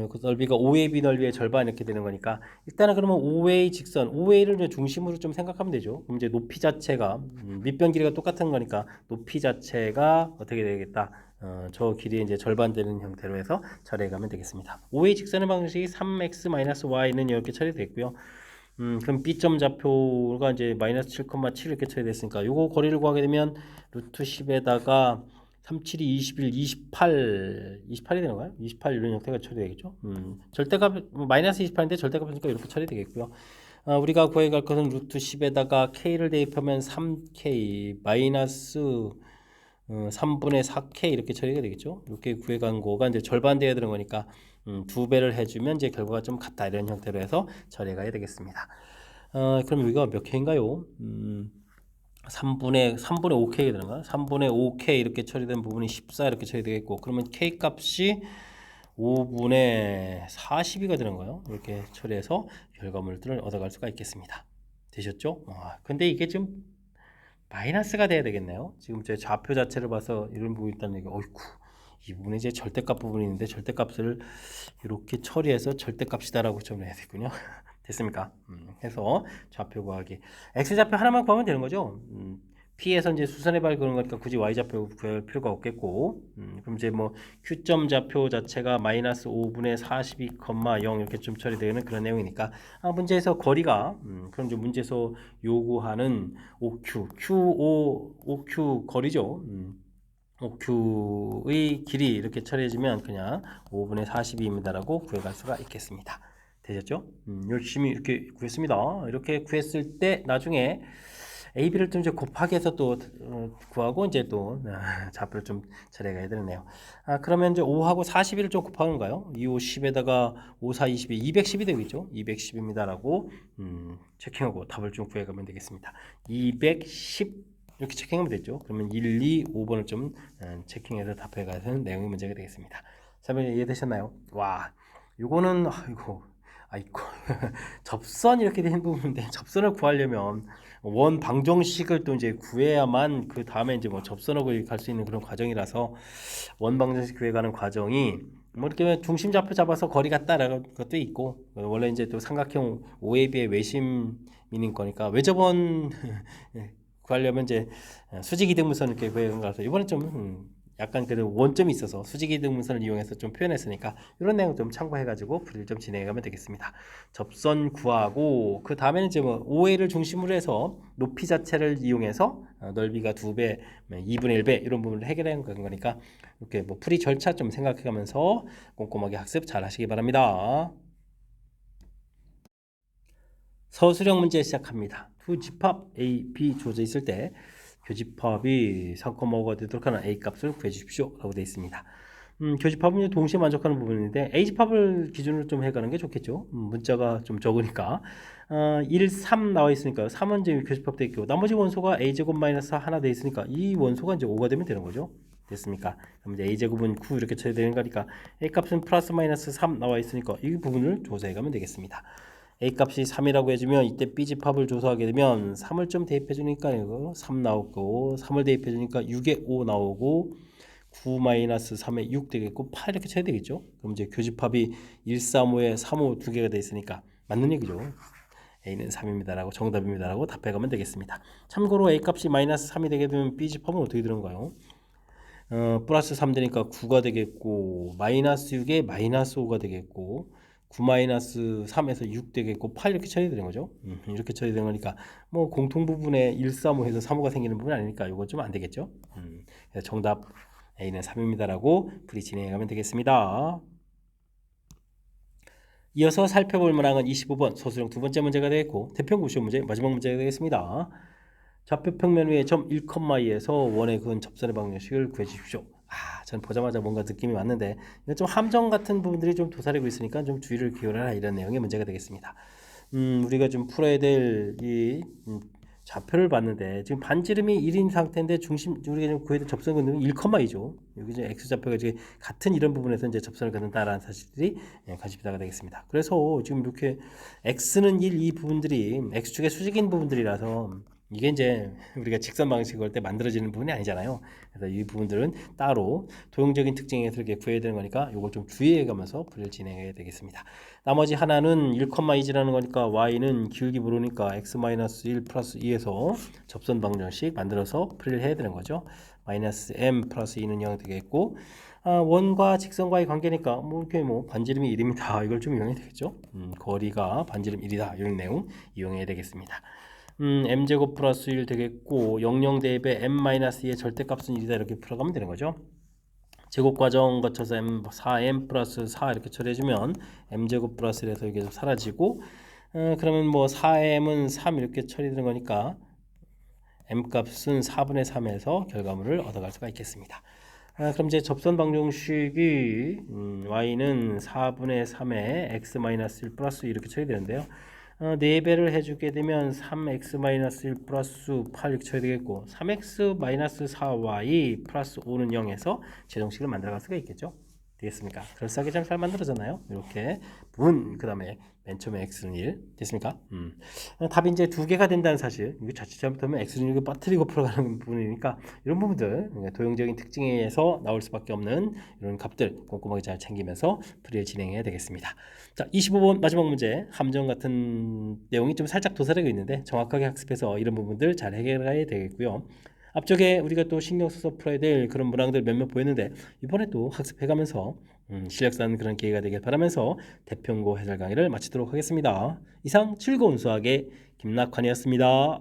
그 넓이가 OAB 넓이의 절반 이렇게 되는 거니까 일단은 그러면 OA 직선, OA를 이제 중심으로 좀 생각하면 되죠. 그럼 이제 높이 자체가 밑변 길이가 똑같은 거니까 높이 자체가 어떻게 되겠다? 저 길이의 이제 절반 되는 형태로 해서 처리해 가면 되겠습니다. OA 직선의 방식이 3x-y는 이렇게 처리됐고요. 그럼 B점 좌표가 이제 마이너스 7,7 이렇게 처리됐으니까 요거 거리를 구하게 되면 루트 10에다가 3, 7이 21, 28이 되는 거예요? 28 이런 형태가 처리되겠죠? 절대값 마이너스 28인데 절대값이니까 이렇게 처리되겠고요. 우리가 구해갈 것은 루트 10에다가 k를 대입하면 3k 마이너스 3분의 4k 이렇게 처리가 되겠죠? 이렇게 구해간 거가 이제 절반 돼야 되는 거니까 2배를 해주면 이제 결과가 좀 같다 이런 형태로 해서 처리가 해야 되겠습니다. 그럼 여기가 몇 k인가요? 3분의 5k 되는가? 3분의 5k 이렇게 처리된 부분이 14 이렇게 처리되겠고, 그러면 k 값이 5분의 40이가 되는 거예요. 이렇게 처리해서 결과물들을 얻어갈 수가 있겠습니다. 되셨죠? 근데 이게 좀 마이너스가 돼야 되겠네요. 지금 제 좌표 자체를 봐서 이런 부분이 있다는 얘기. 어이쿠, 이 부분이 이제 절대값 부분이 있는데 절대값을 이렇게 처리해서 절대값이다라고 좀 해야 되군요. 됐습니까? 해서 좌표 구하기. x 좌표 하나만 구하면 되는 거죠. P에서 이제 수선의 발 그런 거니까 굳이 y 좌표 구할 필요가 없겠고, 그럼 이제 뭐 Q점 좌표 자체가 마이너스 5분의 42,0 이렇게 좀 처리되는 그런 내용이니까 문제에서 거리가 그럼 이제 문제에서 요구하는 OQ, OQ 거리죠. OQ의 길이 이렇게 처리해주면 그냥 5분의 42입니다라고 구해갈 수가 있겠습니다. 되셨죠? 열심히 이렇게 구했습니다. 이렇게 구했을 때 나중에 AB를 좀 이제 곱하기 해서 또 구하고 이제 또 좌표를 좀 처리해가야 되네요. 그러면 이제 5하고 41을 좀 곱하는 건가요? 2, 5, 10에다가 5, 4, 22, 210이 되겠죠? 210입니다라고 체킹하고 답을 좀 구해가면 되겠습니다. 210 이렇게 체킹하면 되죠. 그러면 1, 2, 5번을 좀 체킹해서 답해가야 되는 내용의 문제가 되겠습니다. 자, 이해되셨나요? 와, 요거는 아이고 접선 이렇게 된 부분인데 접선을 구하려면 원 방정식을 또 이제 구해야만 그 다음에 이제 뭐 접선을 갈 수 있는 그런 과정이라서 원 방정식 구해가는 과정이 뭐 이렇게 중심 좌표 잡아서 거리 같다라는 것도 있고 원래 이제 또 삼각형 OAB의 외심인 거니까 외접원 구하려면 이제 수직이등분선을 이렇게 구해간 거라서 이번에 좀 약간 그래도 원점이 있어서 수직이등분선을 이용해서 좀 표현했으니까 이런 내용 좀 참고해가지고 풀이를 좀 진행해가면 되겠습니다. 접선 구하고 그 다음에는 이제 뭐 OA를 중심으로 해서 높이 자체를 이용해서 넓이가 2배, 2분의 1배 이런 부분을 해결하는 거니까 이렇게 뭐 풀이 절차 좀 생각해가면서 꼼꼼하게 학습 잘 하시기 바랍니다. 서술형 문제 시작합니다. 두 집합 A, B 주어져 있을 때 교집합이 3,5가 되도록 하는 A 값을 구해주십시오 라고 되어 있습니다. 교집합은 동시에 만족하는 부분인데 A집합을 기준으로 좀 해가는 게 좋겠죠. 문자가 좀 적으니까 1, 3 나와 있으니까 3은 이제 교집합되어 있고 나머지 원소가 A제곱 마이너스 하나 되어 있으니까 이 원소가 이제 5가 되면 되는 거죠. 됐습니까? 그럼 이제 A제곱은 9 이렇게 쳐야 되는 거니까 A 값은 플러스 마이너스 3 나와 있으니까 이 부분을 조사해 가면 되겠습니다. A값이 3이라고 해주면 이때 B집합을 조사하게 되면 3을 좀 대입해 주니까 이거 3 나오고 3을 대입해 주니까 6에 5 나오고 9-3에 6 되겠고 8 이렇게 쳐야 되겠죠. 그럼 이제 교집합이 1, 3, 5에 3, 5 두 개가 돼 있으니까 맞는 얘기죠. A는 3입니다라고 정답입니다라고 답해가면 되겠습니다. 참고로 A값이 마이너스 3이 되게 되면 B집합은 어떻게 되는가요? 플러스 3 되니까 9가 되겠고 마이너스 6에 마이너스 5가 되겠고 9-3에서 6 되겠고 8 이렇게 처리되는 되는 거죠. 이렇게 처리되는 거니까 뭐 공통 부분에 1, 3, 5 해서 3호가 생기는 부분 아니니까 이거 좀 안 되겠죠. 그래서 정답 A는 3입니다라고 풀이 진행해 가면 되겠습니다. 이어서 살펴볼 문항은 25번 서술형 두 번째 문제가 되겠고 대평 구시형 문제 마지막 문제가 되겠습니다. 좌표 평면 위에 점 1,2에서 원에 그은 접선의 방정식을 구해 주십시오. 저는 보자마자 뭔가 느낌이 왔는데 이건 좀 함정 같은 부분들이 좀 도사리고 있으니까 좀 주의를 기울여라 이런 내용의 문제가 되겠습니다. 우리가 좀 풀어야 될 이 좌표를 봤는데 지금 반지름이 1인 상태인데 중심 우리가 좀 구해야 될 접선 근음이 1,2죠. 여기 이제 x 좌표가 이제 같은 이런 부분에서 이제 접선을 갖는다라는 사실들이 관심사가 되겠습니다. 그래서 지금 이렇게 x는 1, 이 부분들이 x축의 수직인 부분들이라서 이게 이제 우리가 직선 방식을 할 때 만들어지는 부분이 아니잖아요. 그래서 이 부분들은 따로 도형적인 특징에서 이렇게 구해야 되는 거니까 이걸 좀 주의해 가면서 풀이를 진행해야 되겠습니다. 나머지 하나는 1,2라는 거니까 y는 기울기 모르니까 x-1 플러스 2에서 접선 방정식 만들어서 풀이를 해야 되는 거죠. 마이너스 m 플러스 2는 0 되겠고 원과 직선과의 관계니까 뭐 이렇게 뭐 반지름이 1입니다. 이걸 좀 이용해야 되겠죠. 거리가 반지름 1이다. 이런 내용 이용해야 되겠습니다. m제곱 플러스 1 되겠고 00 대입에 m-2의 절대값은 1이다 이렇게 풀어가면 되는 거죠. 제곱 과정 거쳐서 m 4m 플러스 4 이렇게 처리해주면 m제곱 플러스 1에서 이게 사라지고 그러면 뭐 4m은 3 이렇게 처리되는 거니까 m값은 4분의 3에서 결과물을 얻어갈 수가 있겠습니다. 그럼 이제 접선 방정식이 y는 4분의 3에 x-1 플러스 2 이렇게 처리되는데요. 4배를 해주게 되면 3x-1 플러스 8 이렇게 쳐야 되겠고 3x-4y 플러스 5는 0에서 제정식을 만들어갈 수가 있겠죠. 되겠습니까? 그럴싸하게 잘 만들어졌나요? 이렇게 그 다음에 맨 처음에 x는 1 됐습니까? 답이 이제 두 개가 된다는 사실 이거 자칫 잘못하면 x는 1을 빠뜨리고 풀어가는 부분이니까 이런 부분들 도형적인 특징에 의해서 나올 수밖에 없는 이런 값들 꼼꼼하게 잘 챙기면서 풀이를 진행해야 되겠습니다. 자, 25번 마지막 문제 함정 같은 내용이 좀 살짝 도사리고 있는데 정확하게 학습해서 이런 부분들 잘 해결해야 되겠고요. 앞쪽에 우리가 또 신경 써서 풀어야 될 그런 문항들 몇몇 보였는데 이번에 또 학습해가면서 실력 쌓는 그런 기회가 되길 바라면서 대평고 해설 강의를 마치도록 하겠습니다. 이상 즐거운 수학의 김낙환이었습니다.